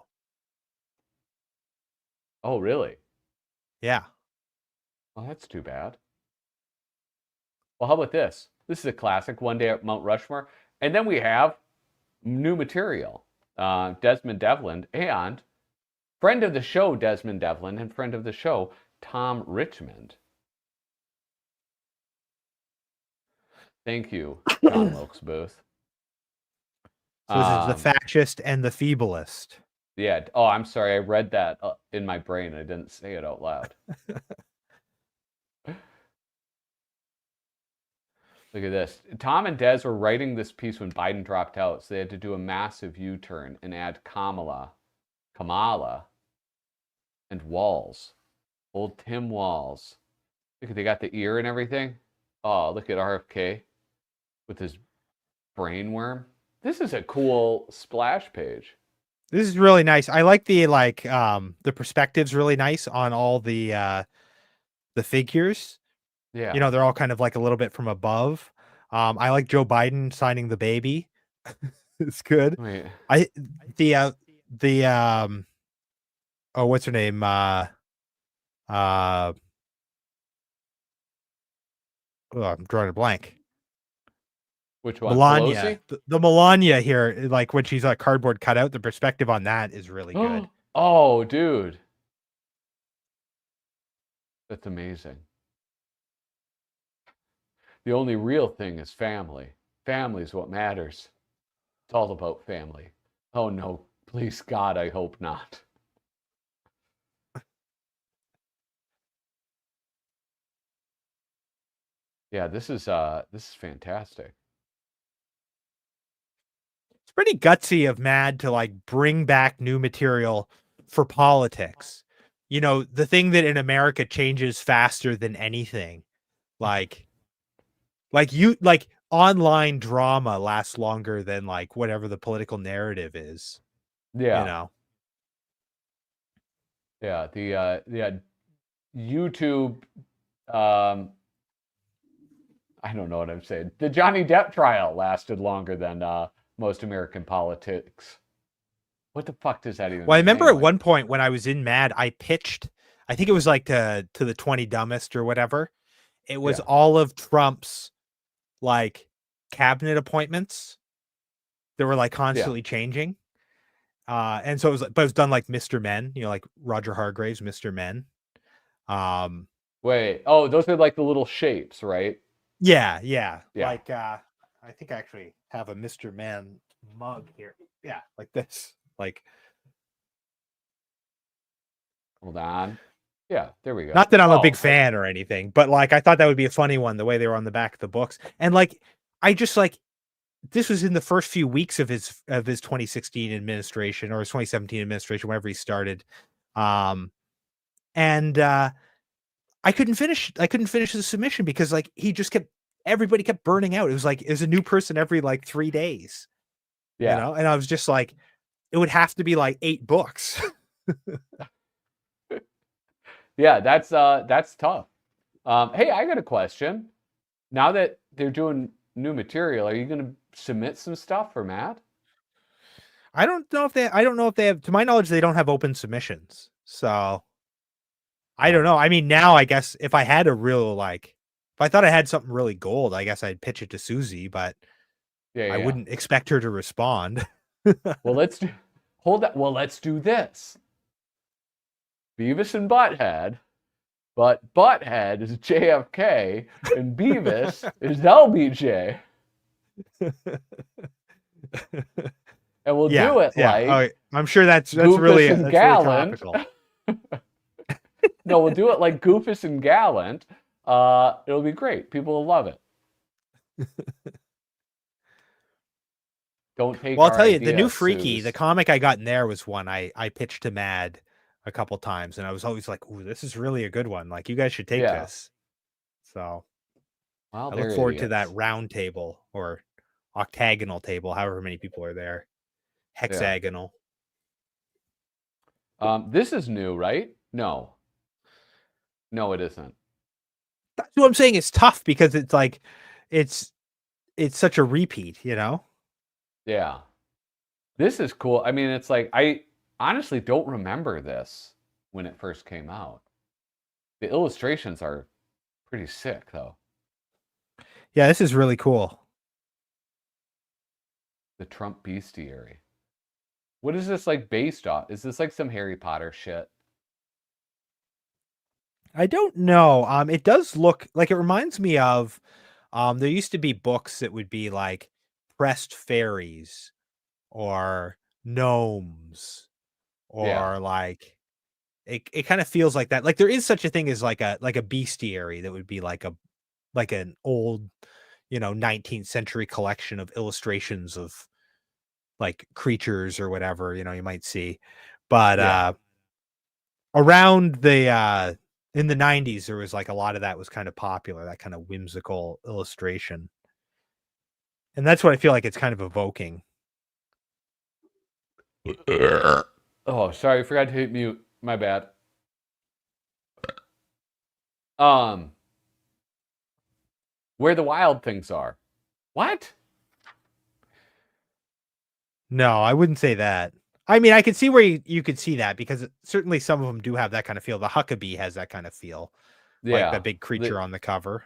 Oh, really? Yeah. Well, that's too bad. Well, how about this? This is a classic, One Day at Mount Rushmore. And then we have new material. Desmond Devlin and friend of the show, Desmond Devlin, and friend of the show, Tom Richmond. Thank you, John Wilkes Booth. So this is the fascist and the feeblest. Yeah. Oh, I'm sorry. I read that in my brain. I didn't say it out loud. Look at this. Tom and Des were writing this piece when Biden dropped out, so they had to do a massive U-turn and add Kamala, and Walls. Old Tim Walls. Look, they got the ear and everything. Oh, look at RFK with his brainworm. This is a cool splash page. This is really nice. I like the perspective's really nice on all the the figures. Yeah. You know, they're all kind of like a little bit from above. I like Joe Biden signing the baby. It's good. Wait. I the oh, what's her name? Oh, I'm drawing a blank. Which one? Melania. Pelosi? The Melania here, like when she's a cardboard cutout, the perspective on that is really good. Oh, dude. That's amazing. The only real thing is family. Family is what matters. It's all about family. Oh no, please God, I hope not. Yeah, this is fantastic. It's pretty gutsy of Mad to like bring back new material for politics. You know, the thing that in America changes faster than anything. Like online drama lasts longer than like whatever the political narrative is. Yeah. You know. Yeah, the YouTube I don't know what I'm saying. The Johnny Depp trial lasted longer than most American politics. What the fuck does that even Well, I mean remember at anyway? one point when I was in Mad, I pitched, I think it was like to the 20 dumbest or whatever. It was Yeah. all of Trump's like cabinet appointments that were like constantly changing. And so it was, but it was done like Mr. Men, you know, like Roger Hargrave's Mr. Men. Wait, oh, those are like the little shapes, right? Yeah. Yeah. Like, I think I actually have a Mr. Man mug here. Yeah, like this. Like, Hold on. Yeah, there we go. not that I'm a big Oh, fan or anything, but like I thought that would be a funny one, the way they were on the back of the books. And like, I just like, this was in the first few weeks of his 2016 administration or his 2017 administration, whenever he started. And I couldn't finish the submission because like everybody kept burning out. It was like, it was a new person every like 3 days, yeah. you know? And I was just like, it would have to be like 8 books. Yeah, that's tough. Hey, I got a question. Now that they're doing new material, are you going to submit some stuff for Matt? I don't know if they have, to my knowledge, they don't have open submissions. So I don't know. I mean, now I guess if I had a real like, if I thought I had something really gold, I guess I'd pitch it to Susie, but I wouldn't expect her to respond. Well, let's do this. Beavis and Butthead, but Butthead is JFK and Beavis is LBJ. And we'll do it like I'm sure that's Goofus really and that's Gallant. really topical. No, we'll do it like Goofus and Gallant. It'll be great. People will love it. Don't take. Well, I'll our tell you, the new ideas, Freaky, Suze. the comic I got in there was one I pitched to Mad a couple times, and I was always like, "Ooh, this is really a good one. Like, you guys should take this." So Well, I look forward to that round table or octagonal table, however many people are there. Hexagonal. This is new, right? No, it isn't. That's what I'm saying. It's tough because it's like, it's such a repeat, you know? Yeah. This is cool. I mean, it's like, I honestly don't remember this when it first came out. The illustrations are pretty sick, though. Yeah, this is really cool. The Trump bestiary. What is this like based off? Is this like some Harry Potter shit? I don't know. It does look like, it reminds me of, there used to be books that would be like pressed fairies or gnomes or like, it kind of feels like that. Like there is such a thing as like a bestiary that would be like an old, 19th century collection of illustrations of like creatures or whatever, you might see. But around the in the 90s, there was like a lot of that was kind of popular, that kind of whimsical illustration. And that's what I feel like it's kind of evoking. Oh, sorry, I forgot to hit mute. My bad. Um, Where the Wild Things Are. What? No, I wouldn't say that. I mean, I could see where you could see that because certainly some of them do have that kind of feel. The Huckabee has that kind of feel, like the Yeah. big creature on the cover.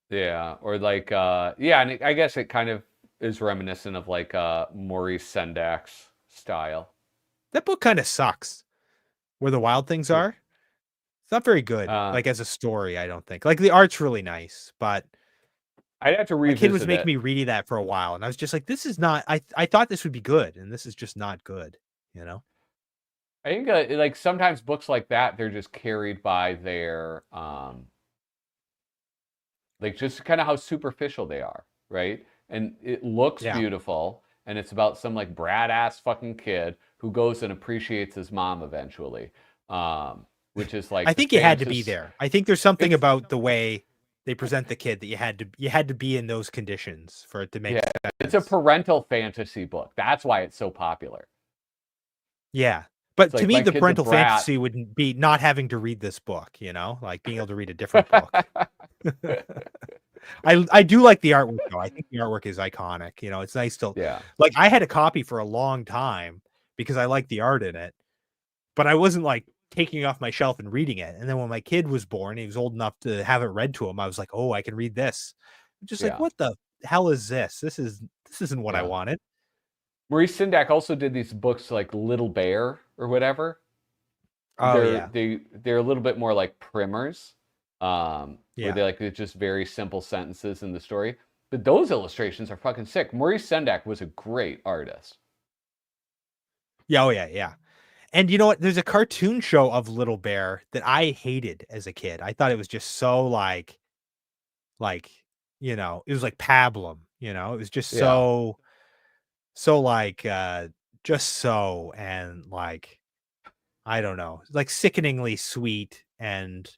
Yeah, or like yeah, and I guess it kind of is reminiscent of like Maurice Sendak's style. That book kind of sucks. Where the Wild Things Yeah. Are. It's not very good. Uh, Like as a story, I don't think. Like the art's really nice, but I'd have to my kid was revisit making it. me read that for a while, and I was just like, "This is not." I thought this would be good, and this is just not good. You know? I think like sometimes books like that, they're just carried by their like just kind of how superficial they are, right? And it looks Yeah. beautiful, and it's about some like brat ass fucking kid who goes and appreciates his mom eventually, which is like I the think you had to be fantasy. there. I think there's something It's about the way they present the kid that you had to be in those conditions for it to make yeah, it's a sense. parental fantasy book. That's why it's so popular. Yeah. It's But to like me, my the kid's a parental brat. fantasy would be not having to read this book, you know, like being able to read a different book. I do like the artwork though. I think the artwork is iconic. You know, it's nice to Yeah, like I had a copy for a long time because I liked the art in it, but I wasn't like taking it off my shelf and reading it. And then when my kid was born, he was old enough to have it read to him. I was like, oh, I can read this. Just like, yeah, what the hell is this? This isn't what I yeah. wanted. Maurice Sendak also did these books like Little Bear or whatever. Oh yeah. They're a little bit more like primers, where Yeah. they like it's just very simple sentences in the story. But those illustrations are fucking sick. Maurice Sendak was a great artist. Yeah. Oh yeah. Yeah. And you know what? There's a cartoon show of Little Bear that I hated as a kid. I thought it was just so like, you know, it was like pablum, you know, it was just Yeah, so like just so and like I don't know, like sickeningly sweet and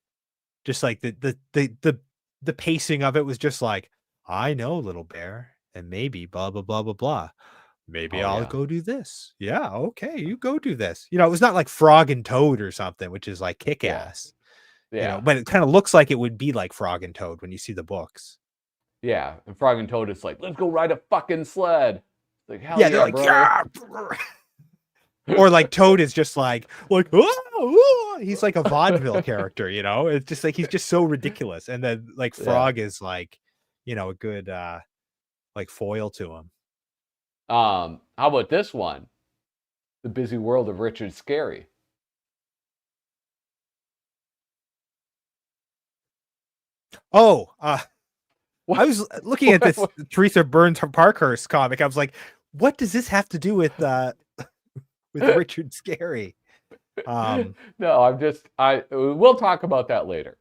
just like the pacing of it was just like, I know Little Bear and maybe blah blah blah blah blah. Maybe oh I'll yeah, go do this. Yeah, okay, you go do this. You know, it was not like Frog and Toad or something, which is like kick yeah, ass, you know, yeah, but it kind of looks like it would be like Frog and Toad when you see the books. yeah. And Frog and Toad is like, let's go ride a fucking sled. Like hell Yeah, they're yeah, like, bro. yeah. Or like Toad is just like, oh, oh. He's like a vaudeville character, you know? It's just like he's just so ridiculous. And then like Yeah. Frog is like, you know, a good like foil to him. How about this one? The Busy World of Richard Scarry. Oh, What? I was looking at this Teresa Burns Parkhurst comic. I was like, what does this have to do with Richard Scarry? No, I we'll talk about that later.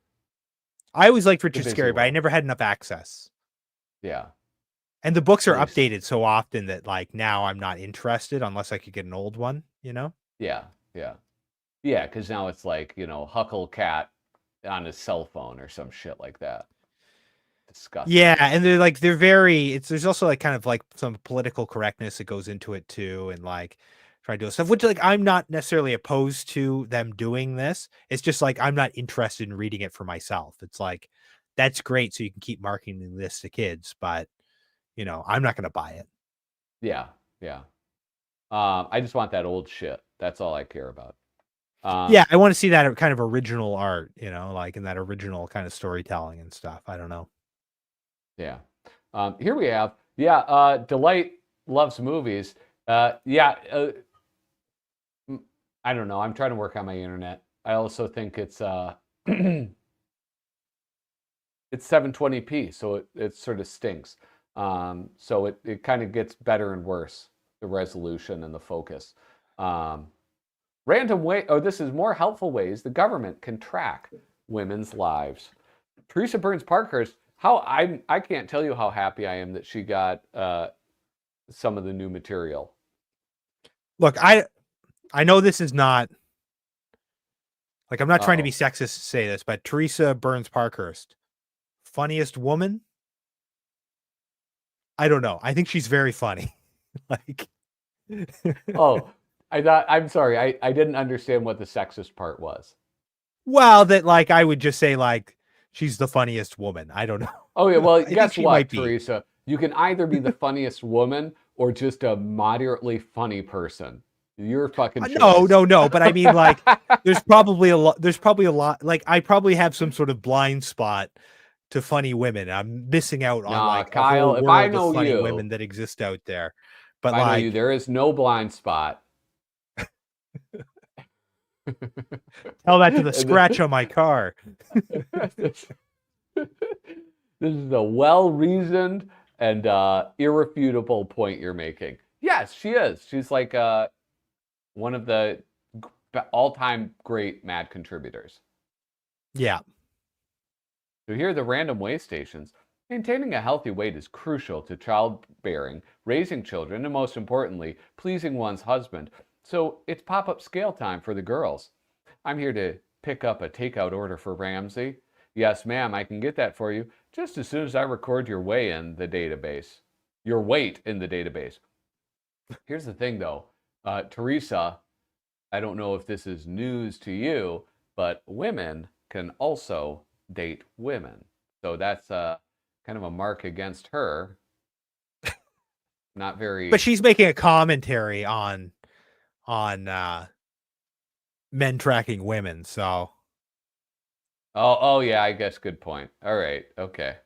I always liked The Richard Busy Scarry, but I World. never had enough access. Yeah. And the books are Nice. updated so often that like now I'm not interested unless I could get an old one, you know? Yeah. Yeah. Yeah, because now it's like, Huckle Cat on his cell phone or some shit like that. Disgusting. Yeah, and they're very there's also like kind of like some political correctness that goes into it too, and like trying to do stuff, which like I'm not necessarily opposed to them doing this. It's just like I'm not interested in reading it for myself. It's like that's great, so you can keep marketing this to kids, but you know, I'm not gonna buy it. Yeah. Yeah. I just want that old shit. That's all I care about. Yeah, I want to see that kind of original art, you know, like in that original kind of storytelling and stuff. I don't know. Yeah. Here we have, Delight loves movies. I don't know. I'm trying to work on my internet. I also think it's it's 720p, so it sort of stinks. So it kind of gets better and worse, the resolution and the focus. Random way. Oh, this is more helpful ways the government can track women's lives. Teresa Burns Parkhurst. I can't tell you how happy I am that she got some of the new material. Look, I know this is not like I'm not trying to be Uh-oh. sexist to say this, but Teresa Burns Parkhurst, funniest woman. I don't know. I think she's very funny. Like, Oh, I'm sorry. I didn't understand what the sexist part was. well, that like I would just say like she's the funniest woman. I don't know. Oh yeah, well, I think guess she what, might be. Teresa? You can either be the funniest woman or just a moderately funny person. Your fucking choice. No. But I mean, like, there's probably a lot. There's probably a lot. Like, I probably have some sort of blind spot to funny women. I'm missing out on Nah, like a Kyle, whole if I world of know funny you, women that exist out there. if But I know you, like, there is no blind spot. tell that to the And scratch on my car. this is a well-reasoned and irrefutable point you're making. Yes, she is. She's like one of the all-time great Mad contributors. Yeah. So here are the random way stations. Maintaining a healthy weight is crucial to childbearing, raising children, and most importantly, pleasing one's husband. So it's pop-up scale time for the girls. I'm here to pick up a takeout order for Ramsey. Yes, ma'am, I can get that for you just as soon as I record your weight in the database. Your weight in the database. Here's the thing, though. Teresa, I don't know if this is news to you, but women can also date women. So that's kind of a mark against her. Not very. But she's making a commentary on men tracking women. So Oh yeah, I guess good point. All right, okay.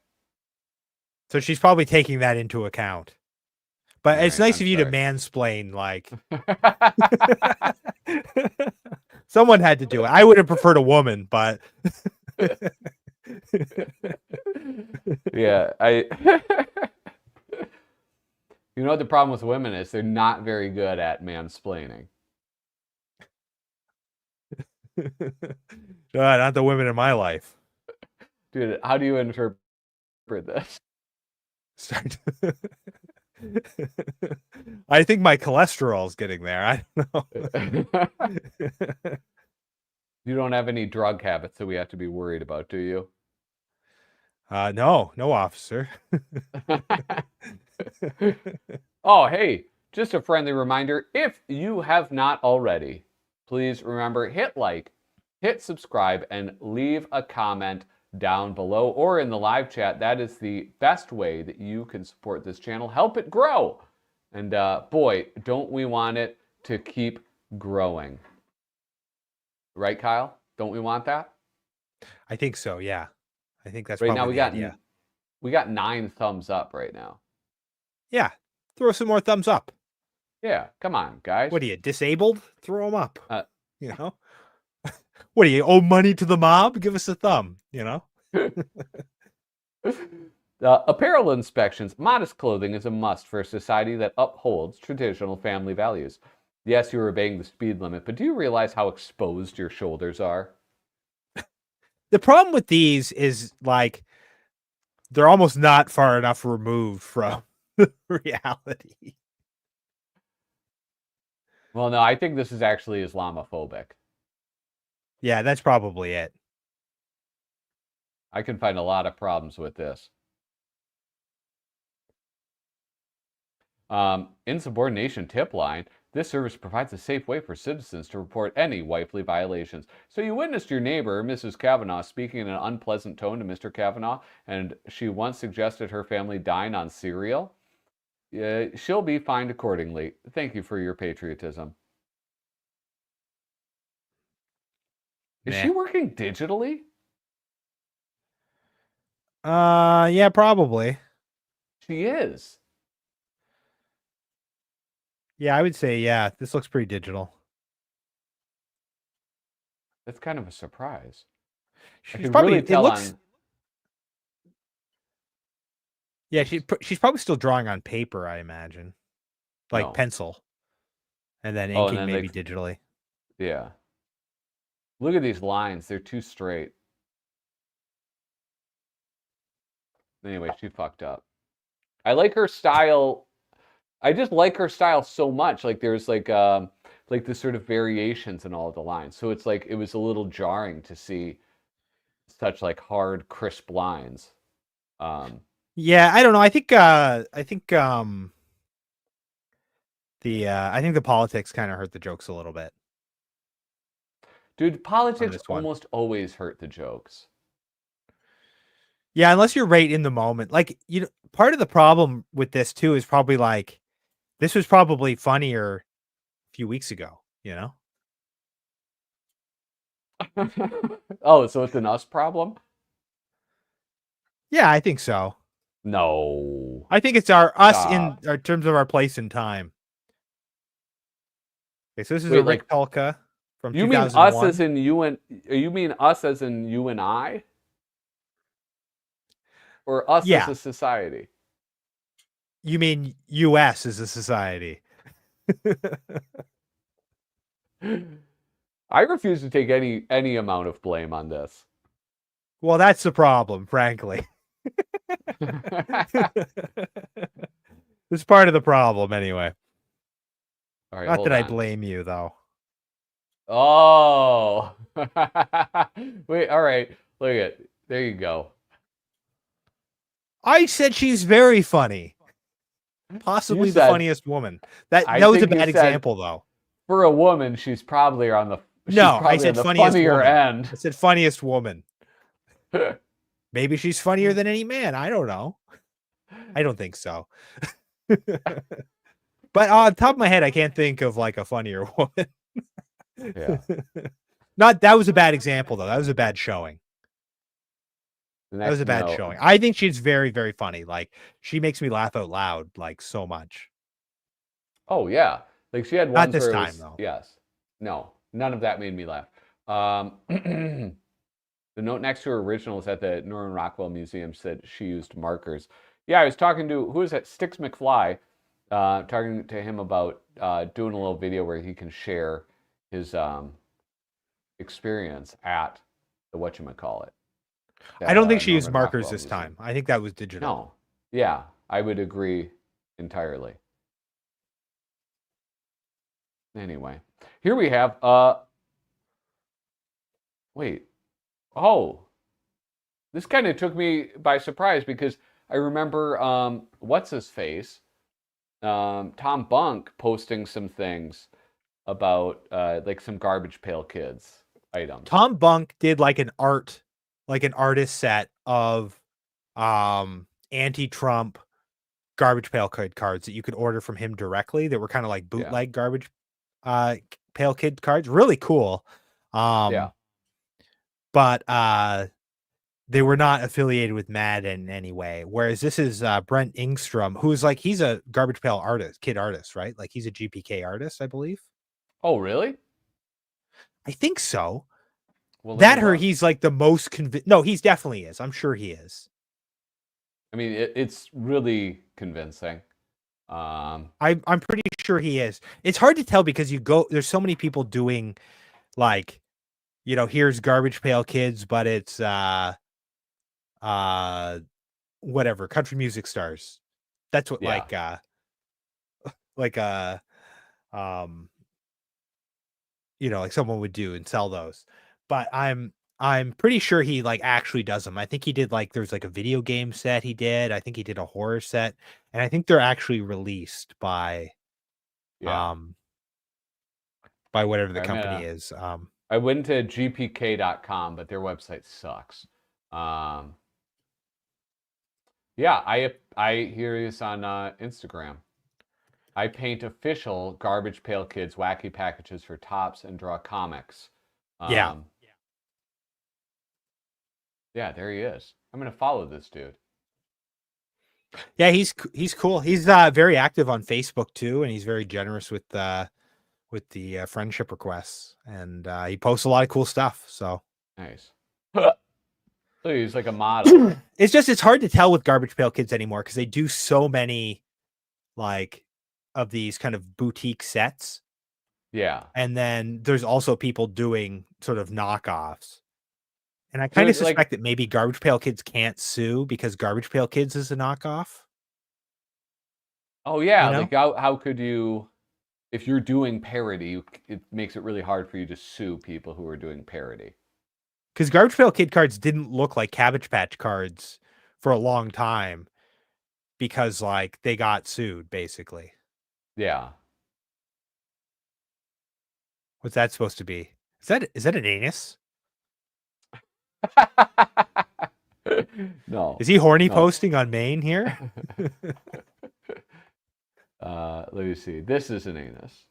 so she's probably taking that into account. But All it's right, nice I'm of you sorry. to mansplain. Like, someone had to do it. I would have preferred a woman, but Yeah, You know what the problem with women is? They're not very good at mansplaining. not the women in my life. Dude, how do you interpret this? I think my cholesterol's getting there. I don't know. You don't have any drug habits that we have to be worried about, do you? No, officer. Oh, hey, just a friendly reminder, if you have not already, please remember, hit like, hit subscribe, and leave a comment down below or in the live chat. That is the best way that you can support this channel, help it grow. And boy, don't we want it to keep growing. Right, Kyle? Don't we want that? I think so, yeah. I think that's right probably now the idea. we got 9 thumbs up right now. Yeah, throw some more thumbs up. Yeah, come on, guys. What are you, disabled? Throw them up. You know? What do you owe money to the mob? Give us a thumb, you know? Apparel inspections. Modest clothing is a must for a society that upholds traditional family values. Yes, you're obeying the speed limit, but do you realize how exposed your shoulders are? The problem with these is, like, they're almost not far enough removed from reality. Well, no, I think this is actually Islamophobic. Yeah, that's probably it. I can find a lot of problems with this. Insubordination tip line. This service provides a safe way for citizens to report any wifely violations. So you witnessed your neighbor, Mrs. Kavanaugh, speaking in an unpleasant tone to Mr. Kavanaugh, and she once suggested her family dine on cereal. She'll be fined accordingly. Thank you for your patriotism. Is she working digitally? Yeah, probably. She is. Yeah, I would say, yeah, this looks pretty digital. That's kind of a surprise. She's probably, really tell on... Yeah, she's probably still drawing on paper, I imagine. Like pencil. And then inking maybe digitally. Yeah. Look at these lines. They're too straight. Anyway, she fucked up. I like her style. I just like her style so much. Like there's like the sort of variations in all of the lines. So it's like it was a little jarring to see such like hard, crisp lines. Yeah, I don't know. I think the politics kind of hurt the jokes a little bit. Dude, politics almost always hurt the jokes. Yeah, unless you're right in the moment. Like, you know, part of the problem with this too is probably like this was probably funnier a few weeks ago, you know? Oh, so it's an us problem? Yeah, I think so. No. I think it's us in Stop. terms of our place and time. Okay, so this is a Wait, Rick like Polka from you mean us as 2001. in you and you mean us as in you and I? Or us as Yeah, a society? you mean US as a society. I refuse to take any amount of blame on this. Well, that's the problem, frankly. It's part of the problem anyway. All right, Not that hold I on. blame you though. Oh. Wait, all right. Look at there you go. I said she's very funny. You Possibly the said funniest woman. That I was a think you bad said example though. for a woman, she's probably No, I on said the funniest funnier woman. end. I said funniest woman. Maybe she's funnier than any man. I don't know. I don't think so. But on top of my head, I can't think of like a funnier woman. Yeah. Not that was a bad example though. That was a bad showing. The That was next a bad note. showing. I think she's very, very funny. Like she makes me laugh out loud like so much. Oh yeah. Like she had Not ones this where it time was though. yes. No. None of that made me laugh. The note next to her originals at the Norman Rockwell Museum said she used markers. Yeah, I was talking to who was that? Sticks McFly. Talking to him about doing a little video where he can share his experience at the whatchamacallit, I that don't think she used Norman markers Rockwell this Museum. time. I think that was digital. No. Yeah, I would agree entirely. Anyway, here we have wait. Oh, this kind of took me by surprise because I remember what's his face? Tom Bunk posting some things about like some garbage pail kids items. Tom Bunk did like an artist set of anti-Trump garbage pail kid cards that you could order from him directly that were kind of like bootleg garbage pail kid cards. Really cool. Yeah. But they were not affiliated with Mad in any way. Whereas this is Brent Ingstrom, who's like he's a garbage pail kid artist, right? Like he's a GPK artist, I believe. Oh, really? I think so. Well, let me look. He's like the most no, he's definitely is. I'm sure he is. I mean, it's really convincing. I'm pretty sure he is. It's hard to tell because there's so many people doing like, you know, here's Garbage Pail Kids, but it's whatever, country music stars. That's what Yeah. like um you know, like someone would do and sell those. But I'm pretty sure he like actually does them. I think he did like there's like a video game set he did. I think he did a horror set, and I think they're actually released Yeah. by whatever the I'm company gonna. is. I went to gpk.com, but their website sucks. Yeah, I hear this on Instagram. I paint official Garbage Pail Kids wacky packages for tops and draw comics. Yeah. Yeah, there he is. I'm gonna follow this dude. Yeah, he's cool. He's very active on Facebook too, and he's very generous with the friendship requests, and he posts a lot of cool stuff. So Nice. Look, he's like a model. it's hard to tell with Garbage Pail Kids anymore because they do so many like of these kind of boutique sets, Yeah. and then there's also people doing sort of knockoffs. And I So kind of it's like, suspect that maybe Garbage Pail Kids can't sue because Garbage Pail Kids is a knockoff. oh yeah, You know? like how could you, if you're doing parody, it makes it really hard for you to sue people who are doing parody. Because Garbage Pail Kid cards didn't look like Cabbage Patch cards for a long time because like they got sued basically. Yeah. What's that supposed to be? Is that an anus? No. Is he horny No. posting on Maine here? Let me see. This is an anus.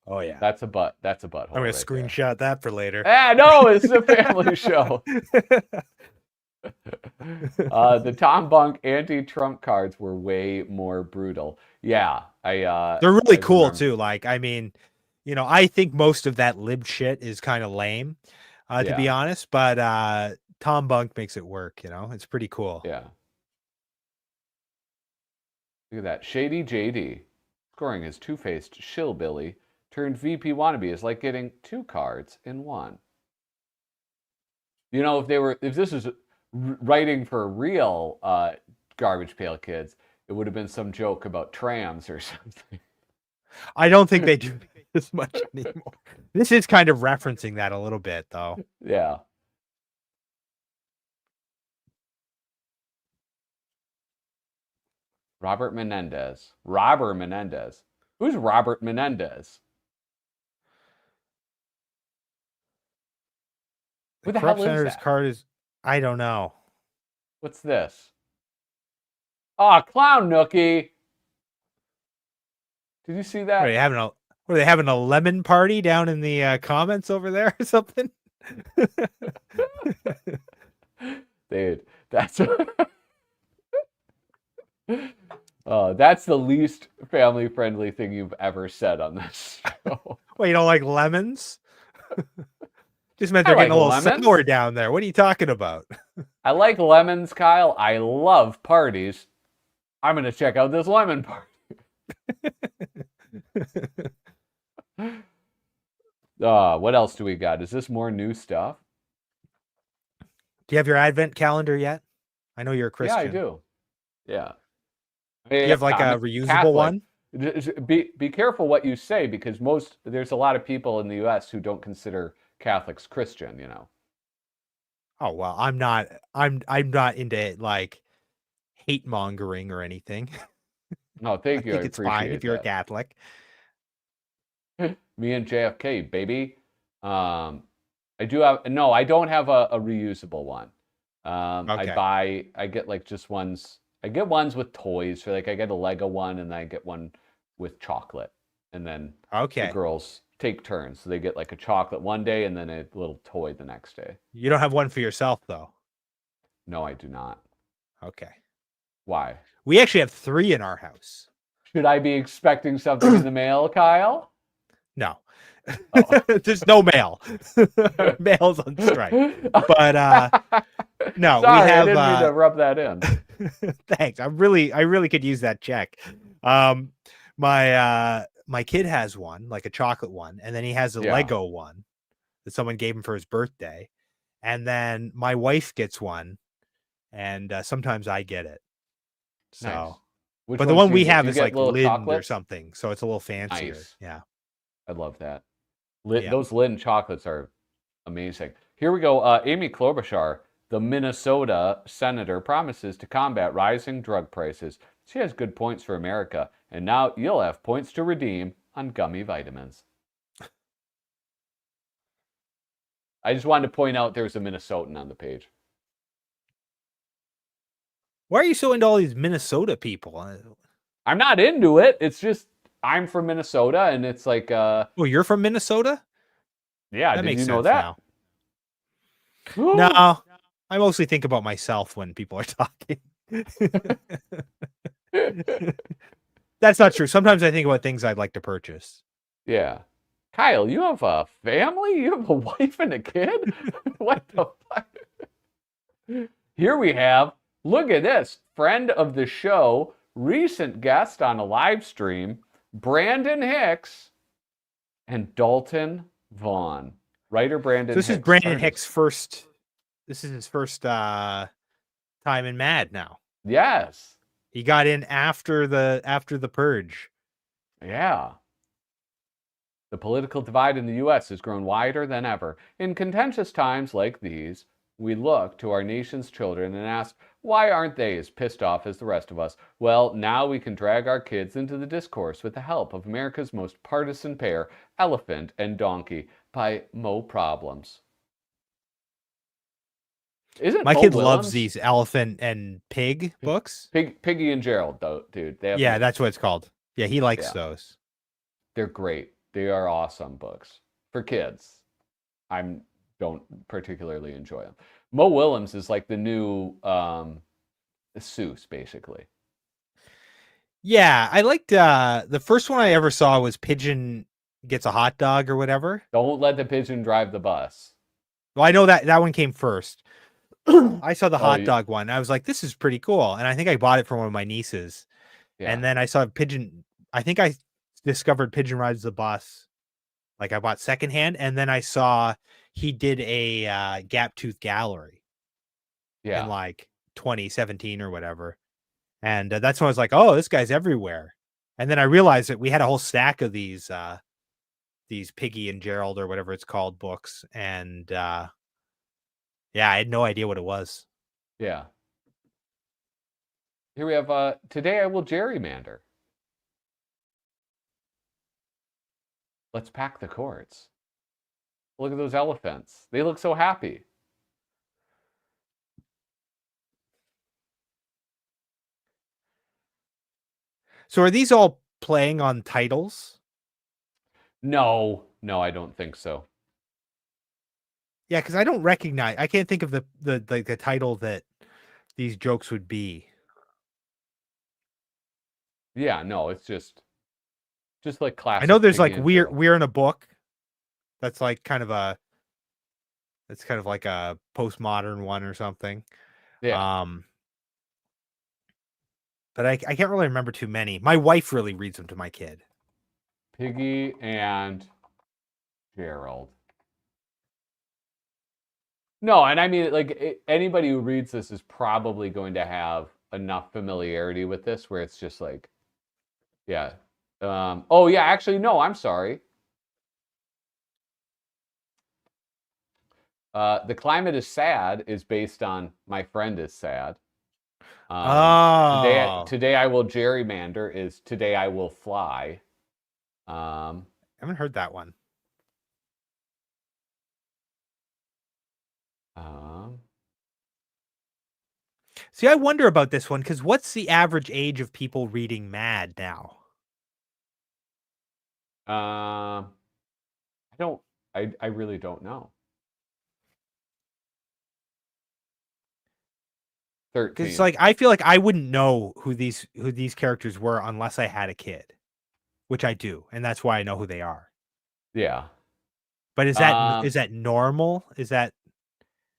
Oh yeah. That's a butt. That's a butthole. I'm gonna right screenshot that for later. There. No, it's a family show. The Tom Bunk anti-Trump cards were way more brutal. Yeah, They're really I cool remember. too. Like, I mean, I think most of that lib shit is kind of lame, to be Yeah. honest. But Tom Bunk makes it work. It's pretty cool. Yeah. Look at that. Shady JD scoring his two-faced shillbilly turned VP wannabe is like getting two cards in one. If this was writing for real Garbage Pail Kids, it would have been some joke about trams or something. I don't think they do this much anymore. This is kind of referencing that a little bit, though. Yeah. Robert Menendez. Who's Robert Menendez? Who the hell Corrupt is Senator's that? card is, I don't know. What's this? Oh, Clown Nookie. Did you see that? Were they having a lemon party down in the comments over there or something? Dude, that's that's the least family-friendly thing you've ever said on this show. Well, you don't like lemons? Just meant I they're getting like a little lemons. sour down there. What are you talking about? I like lemons, Kyle. I love parties. I'm going to check out this lemon party. What else do we got? Is this more new stuff? Do you have your advent calendar yet? I know you're a Christian. Yeah, I do. Yeah. Do you have like a reusable one? Be careful what you say, because there's a lot of people in the U.S. who don't consider Catholics Christian. Oh well, I'm not into like hate mongering or anything. No, thank you. I think it's fine if you're a Catholic. Me and JFK, baby. I don't have a reusable one. Okay. I get like just ones. I get ones with toys. I get a Lego one, and I get one with chocolate. And then Okay. the girls take turns. So they get like a chocolate one day and then a little toy the next day. You don't have one for yourself though. No, I do not. Okay. Why? We actually have 3 in our house. Should I be expecting something in the mail, Kyle? No. Oh. There's no mail. Mail's on strike. But no, Sorry, we have I didn't mean to rub that in. Thanks. I really could use that check. My kid has one, like a chocolate one, and then he has a Lego one that someone gave him for his birthday. And then my wife gets one, and sometimes I get it. So, nice. But the one we have is like Lind or something, so it's a little fancier. Nice. Yeah. I love that. Those Lind chocolates are amazing. Here we go. Amy Klobuchar, the Minnesota senator, promises to combat rising drug prices. She has good points for America, and now you'll have points to redeem on gummy vitamins. I just wanted to point out there's a Minnesotan on the page. Why are you so into all these Minnesota people? I'm not into it. It's just I'm from Minnesota, and it's like well, you're from Minnesota? Yeah, that did makes you know sense that? Now. No, I mostly think about myself when people are talking. That's not true. Sometimes I think about things I'd like to purchase. Yeah. Kyle, you have a family? You have a wife and a kid? What the fuck? Here we have, look at this, friend of the show, recent guest on a live stream, Brandon Hicks and Dalton Vaughn. Writer Brandon Hicks. This is Brandon Hicks' first, this is his first time in Mad now. Yes. He got in after the purge. Yeah. The political divide in the U.S. has grown wider than ever. In contentious times like these, we look to our nation's children and ask, why aren't they as pissed off as the rest of us? Well, now we can drag our kids into the discourse with the help of America's most partisan pair, Elephant and Donkey, by Mo Problems. Isn't My Mo kid Willems? loves these elephant and pig books. Piggy and Gerald, though, dude. They have Yeah, that's what it's called. Yeah, he likes Yeah. those. They're great. They are awesome books for kids. I don't particularly enjoy them. Mo Willems is like the new Seuss, basically. Yeah, I liked the first one I ever saw was Pigeon Gets a Hot Dog or whatever. Don't let the pigeon drive the bus. Well, I know that one came first. I saw the hot you- dog one. I was like, this is pretty cool. And I think I bought it for one of my nieces. Yeah. And then I saw Pigeon. I think I discovered Pigeon Rides the Bus. Like I bought secondhand. And then I saw he did a Gap Tooth Gallery Yeah. in like 2017 or whatever. And that's when I was like, oh, this guy's everywhere. And then I realized that we had a whole stack of these Piggy and Gerald or whatever it's called books. And yeah, I had no idea what it was. Yeah. Here we have Today I Will Gerrymander. Let's pack the courts. Look at those elephants. They look so happy. So are these all playing on titles? No, I don't think so. Yeah, because I don't recognize. I can't think of the title that these jokes would be. Yeah, no, it's just like classic. I know there's Piggy like and we're Gerald. we're in a book. That's like kind of like a postmodern one or something. Yeah. But I can't really remember too many. My wife really reads them to my kid. Piggy and Gerald. No, and I mean, like, anybody who reads this is probably going to have enough familiarity with this where it's just like, yeah. Oh, yeah, actually, no, I'm sorry. The Climate is Sad is based on My Friend is Sad. Oh. Today I Will Gerrymander is Today I Will Fly. I haven't heard that one. See, I wonder about this one because what's the average age of people reading Mad now? I really don't know. 13. Because it's like I feel like I wouldn't know who these characters were unless I had a kid, which I do, and that's why I know who they are. Yeah. But is that normal? Is that?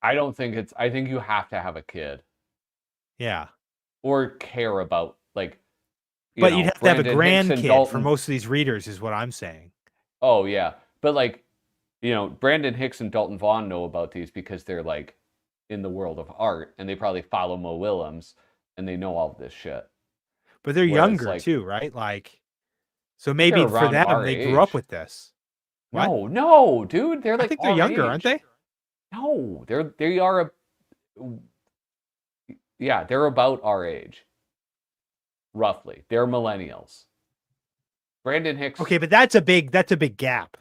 I don't think it's. I think you have to have a kid. Yeah. Or care about like. But you'd have to have a grandkid for Dalton. most of these readers, is what I'm saying. Oh yeah, but like, Brandon Hicks and Dalton Vaughn know about these because they're like in the world of art, and they probably follow Mo Willems, and they know all of this shit. But they're younger too, right? Like, so maybe for them, they grew up with this. What? No, dude, they're like. I think they're younger, aren't they? No, they are yeah, they're about our age. Roughly. They're millennials. Brandon Hicks. Okay, but that's a big gap.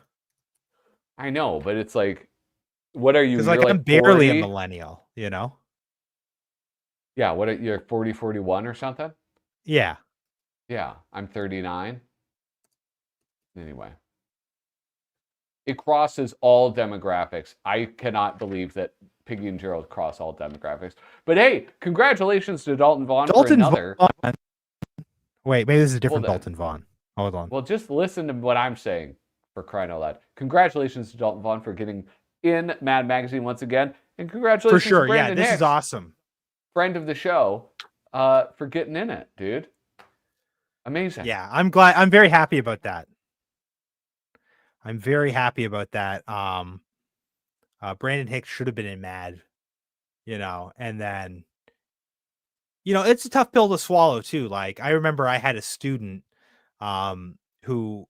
I know, but it's like, what are you? Because like I'm barely a millennial, you know? Yeah, what are you're 40, 41 or something? Yeah. Yeah, I'm 39. Anyway. It crosses all demographics. I cannot believe that Piggy and Gerald cross all demographics. But hey, congratulations to Dalton Vaughn for another. Vaughn. Wait, maybe this is a different Dalton Vaughn. Hold on. Well, just listen to what I'm saying, for crying out loud. Congratulations to Dalton Vaughn for getting in Mad Magazine once again. And congratulations for sure. to Brandon This Hicks, is awesome. Friend of the show, for getting in it, dude. Amazing. Yeah, I'm glad. I'm very happy about that. I'm very happy about that. Brandon Hicks should have been in Mad, and then, it's a tough pill to swallow too. Like I remember I had a student, who,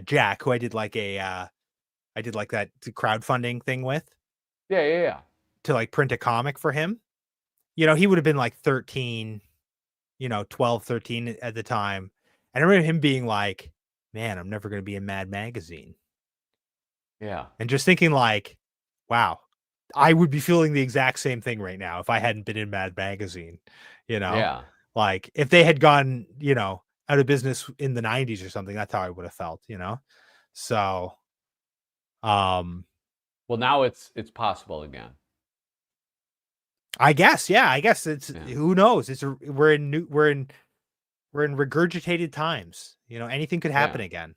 Jack, who I did like that crowdfunding thing with. Yeah. To like print a comic for him. He would have been like 13, 12, 13 at the time. And I remember him being like, man, I'm never going to be in Mad Magazine. Yeah. And just thinking like, wow, I would be feeling the exact same thing right now if I hadn't been in Mad Magazine, you know? Yeah. Like if they had gone, out of business in the 90s or something, that's how I would have felt, So, um, Well, now it's possible again. I guess it's Yeah. who knows? We're in regurgitated times. Anything could happen Yeah. again.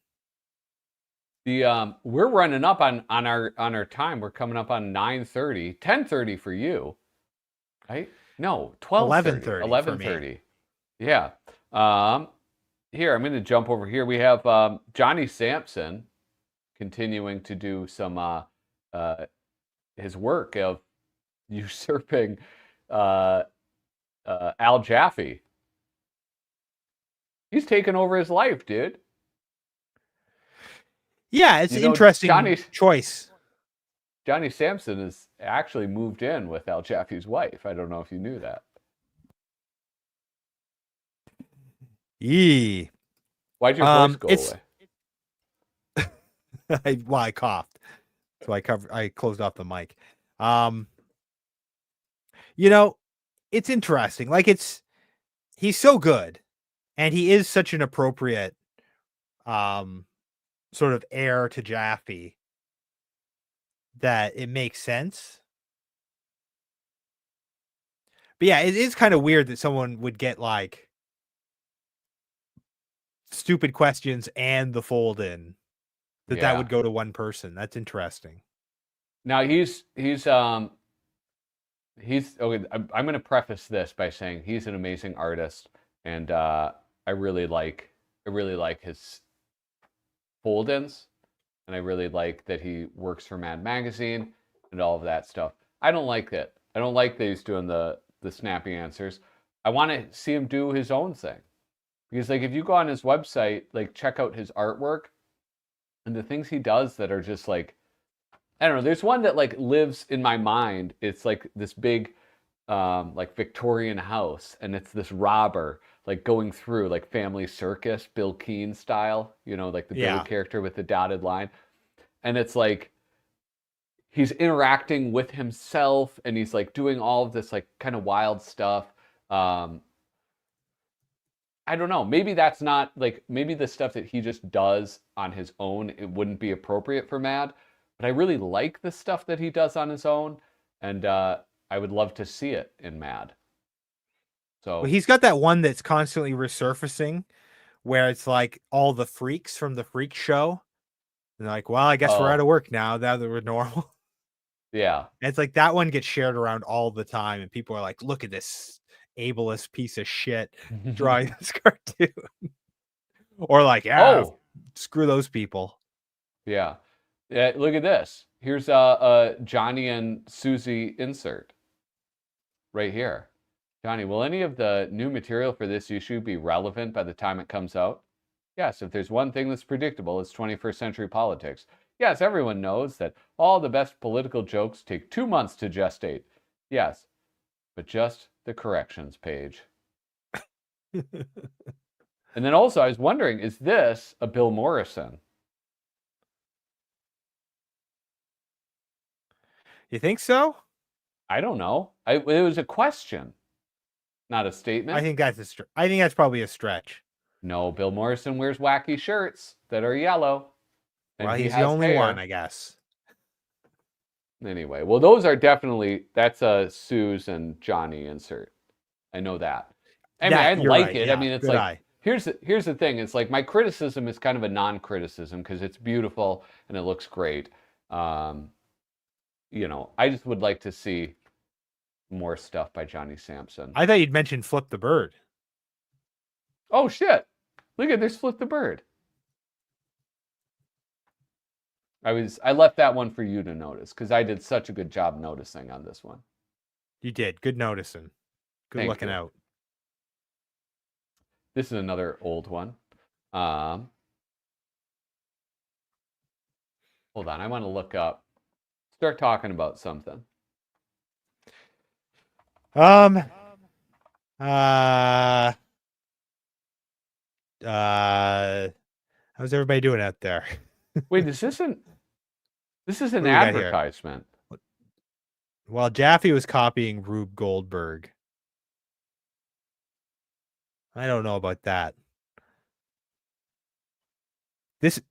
We're running up on our time. We're coming up on 9:30, 10:30 for you, right? No, 12:30, 11:30. Yeah. Here I'm going to jump over here. We have Johnny Sampson continuing to do some his work of usurping Al Jaffee. He's taken over his life, dude. Yeah, it's an interesting choice. Johnny Sampson has actually moved in with Al Jaffee's wife. I don't know if you knew that. Yee. Why'd your voice go away? I coughed. So I closed off the mic. It's interesting. Like he's so good and he is such an appropriate sort of heir to Jaffee that it makes sense. But yeah, it is kind of weird that someone would get like stupid questions and the fold in that would go to one person. That's interesting. Now he's okay. I'm going to preface this by saying he's an amazing artist, and I really like his fold-ins, and I really like that he works for Mad Magazine and all of that stuff. I don't like that. I don't like that he's doing the snappy answers. I want to see him do his own thing, because like if you go on his website, like check out his artwork and the things he does that are just like, I don't know. There's one that like lives in my mind. It's like this big, like Victorian house, and it's this robber like going through like Family Circus, Bill Keane style. Like the Billy character with the dotted line, and it's like he's interacting with himself, and he's like doing all of this like kind of wild stuff. I don't know. Maybe that's not like maybe the stuff that he just does on his own, it wouldn't be appropriate for Mad. But I really like the stuff that he does on his own, and I would love to see it in Mad. So well, he's got that one that's constantly resurfacing, where it's like all the freaks from the Freak Show. And like, well, I guess we're out of work now that we're normal. Yeah, and it's like that one gets shared around all the time, and people are like, "Look at this ableist piece of shit drawing this cartoon," or like, screw those people. Yeah. Look at this. Here's Johnny and Susie insert right here. Johnny, will any of the new material for this issue be relevant by the time it comes out? Yes, if there's one thing that's predictable, it's 21st century politics. Yes, everyone knows that all the best political jokes take 2 months to gestate. Yes, but just the corrections page. And then also, I was wondering, is this a Bill Morrison? You think so? I don't know. It was a question, not a statement. I think that's probably a stretch. No, Bill Morrison wears wacky shirts that are yellow. And well, he's the only one, I guess. Anyway, well, those are definitely, that's a Suze and Johnny insert. I know that. I mean, I like it. Yeah, I mean, it's like, here's the thing. It's like my criticism is kind of a non-criticism because it's beautiful and it looks great. I just would like to see more stuff by Johnny Sampson. I thought you'd mentioned Flip the Bird. Oh, shit. Look at, there's Flip the Bird. I left that one for you to notice because I did such a good job noticing on this one. You did. Good noticing. Good looking out. This is another old one. Hold on. I want to look up. Start talking about something. How's everybody doing out there? Wait, this is an advertisement. Well, Jaffee was copying Rube Goldberg. I don't know about that.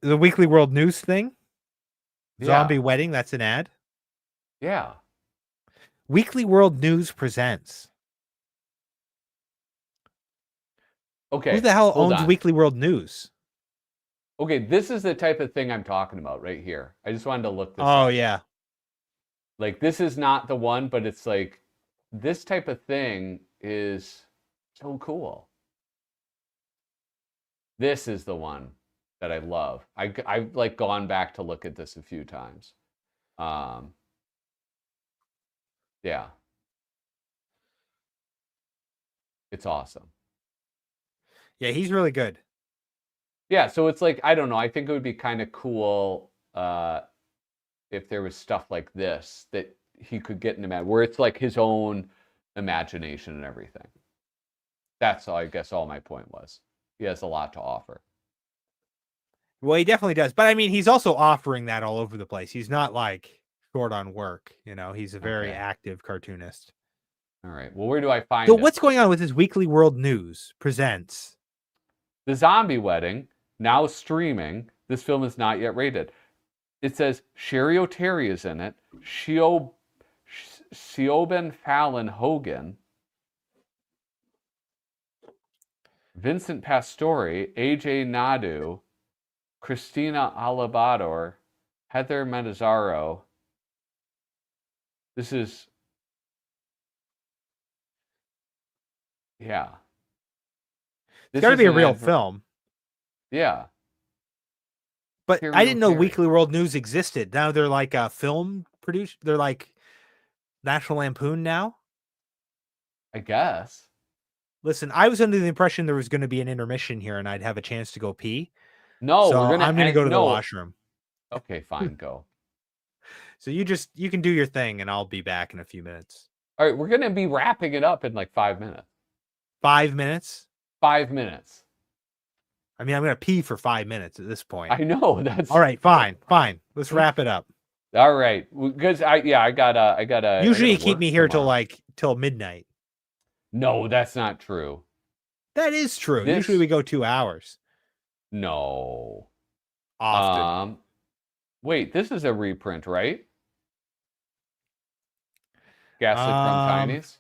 The Weekly World News thing? Zombie Yeah. Wedding, that's an ad. Yeah. Weekly World News presents. Okay. Who the hell hold owns on. Weekly World News? Okay, this is the type of thing I'm talking about right here. I just wanted to look this Oh, up. yeah. Like, this is not the one, but it's like, this type of thing is so cool. This is the one that I love. I've like gone back to look at this a few times. Yeah. It's awesome. Yeah, he's really good. Yeah, so it's like, I don't know, I think it would be kind of cool if there was stuff like this that he could get in where it's like his own imagination and everything. That's all, I guess all my point was. He has a lot to offer. Well, he definitely does. But I mean, he's also offering that all over the place. He's not like short on work. You know, he's a very Okay. active cartoonist. All right. Well, where do I find So it? what's going on with this Weekly World News presents? The Zombie Wedding, now streaming. This film is not yet rated. It says Sherry O'Terry is in it. Siobhan Fallon Hogan. Vincent Pastore, AJ Nadu, Christina Alabador, Heather Matazzaro. This is, yeah. It's got to be a an real adver- film. Yeah. But Sherry I didn't know O'Terry. Weekly World News existed. Now they're like a film producer. They're like National Lampoon now. I guess. Listen, I was under the impression there was going to be an intermission here and I'd have a chance to go pee. No, So I'm I'm going to go to the no. washroom. Okay, fine, go. So you can do your thing and I'll be back in a few minutes. All right, we're going to be wrapping it up in like 5 minutes. 5 minutes? 5 minutes. I mean, I'm going to pee for 5 minutes at this point. I know that's All right, fine. Let's wrap it up. all right. Because I gotta. Usually you I gotta keep work me here tomorrow. till midnight. No, that's not true. That is true. This- Usually we go 2 hours. No. Often. Wait, this is a reprint, right? Gaslit from Tinies?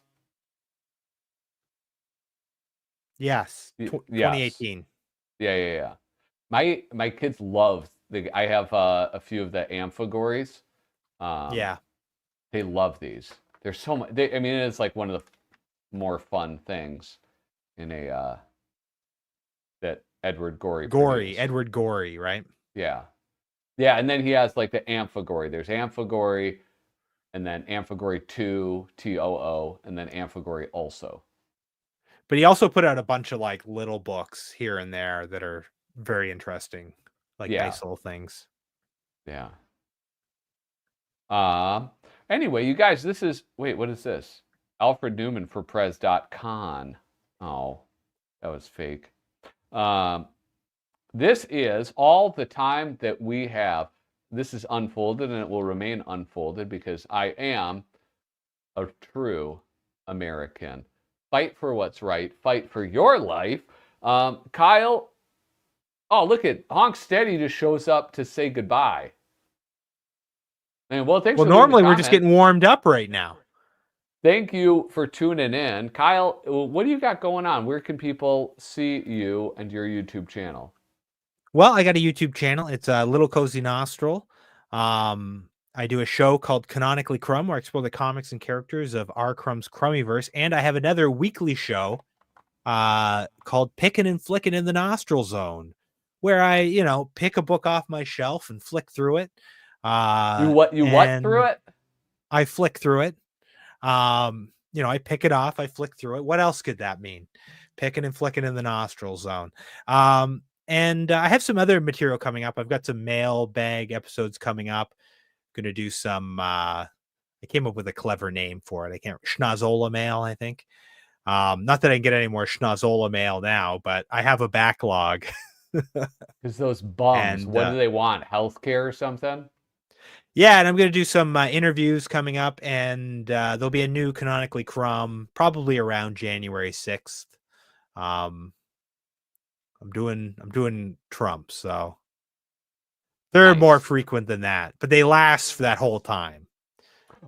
Yes. Yes. 2018. Yeah. My kids love I have a few of the amphigories. Yeah. They love these. They're so much. I mean, it's like one of the more fun things in a that Edward Gorey. produced. Edward Gorey, right? Yeah. And then he has like the amphigory. There's amphigory, and then amphigory 2, TOO, and then amphigory also. But he also put out a bunch of like little books here and there that are very interesting, like nice little things. Yeah. Anyway, you guys, this is what is this? Alfred Neuman for Prez.con. Oh, that was fake. This is all the time that we have. This is unfolded and it will remain unfolded because I am a true American. Fight for what's right. Fight for your life. Kyle, oh, look at Honk Steady just shows up to say goodbye. And well, thanks. Well, for leaving a normally we're just comment. getting warmed up right now. Thank you for tuning in. Kyle, what do you got going on? Where can people see you and your YouTube channel? Well, I got a YouTube channel. It's a Little Cozy Nostril. I do a show called Canonically Crumb, where I explore the comics and characters of R. Crumb's Crummyverse. And I have another weekly show called Pickin' and Flickin' in the Nostril Zone, where I, pick a book off my shelf and flick through it. You what through it? I flick through it. I pick it off, I flick through it. What else could that mean? Picking and flicking in the nostril zone. And I have some other material coming up. I've got some mailbag episodes coming up. Going to do some, I came up with a clever name for it. Schnozola mail, I think. Not that I can get any more Schnozola mail now, but I have a backlog. Because those bums, And, what do they want? Healthcare or something? Yeah, and I'm going to do some interviews coming up, and there'll be a new Canonically Crumb probably around January 6th. I'm doing Trump, so they're more Nice. frequent than that, but they last for that whole time.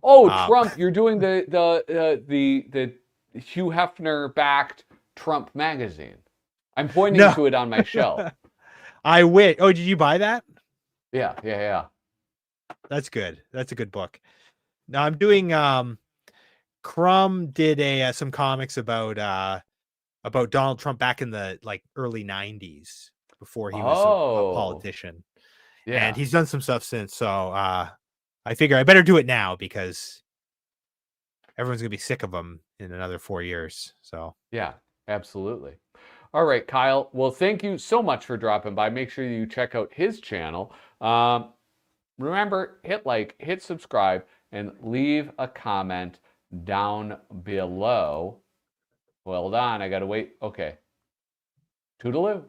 Oh, Trump! You're doing the Hugh Hefner backed Trump magazine. I'm pointing No. to it on my shelf. I wish. Oh, did you buy that? Yeah. That's good. That's a good book. Now I'm doing Crumb did some comics about Donald Trump back in the early 90s before he was a politician. Yeah. And he's done some stuff since, so I figure I better do it now because everyone's going to be sick of him in another 4 years. So Yeah, absolutely. All right, Kyle. Well, thank you so much for dropping by. Make sure you check out his channel. Remember, hit like, hit subscribe, and leave a comment down below. Hold on, I gotta wait. Okay. Toodaloo.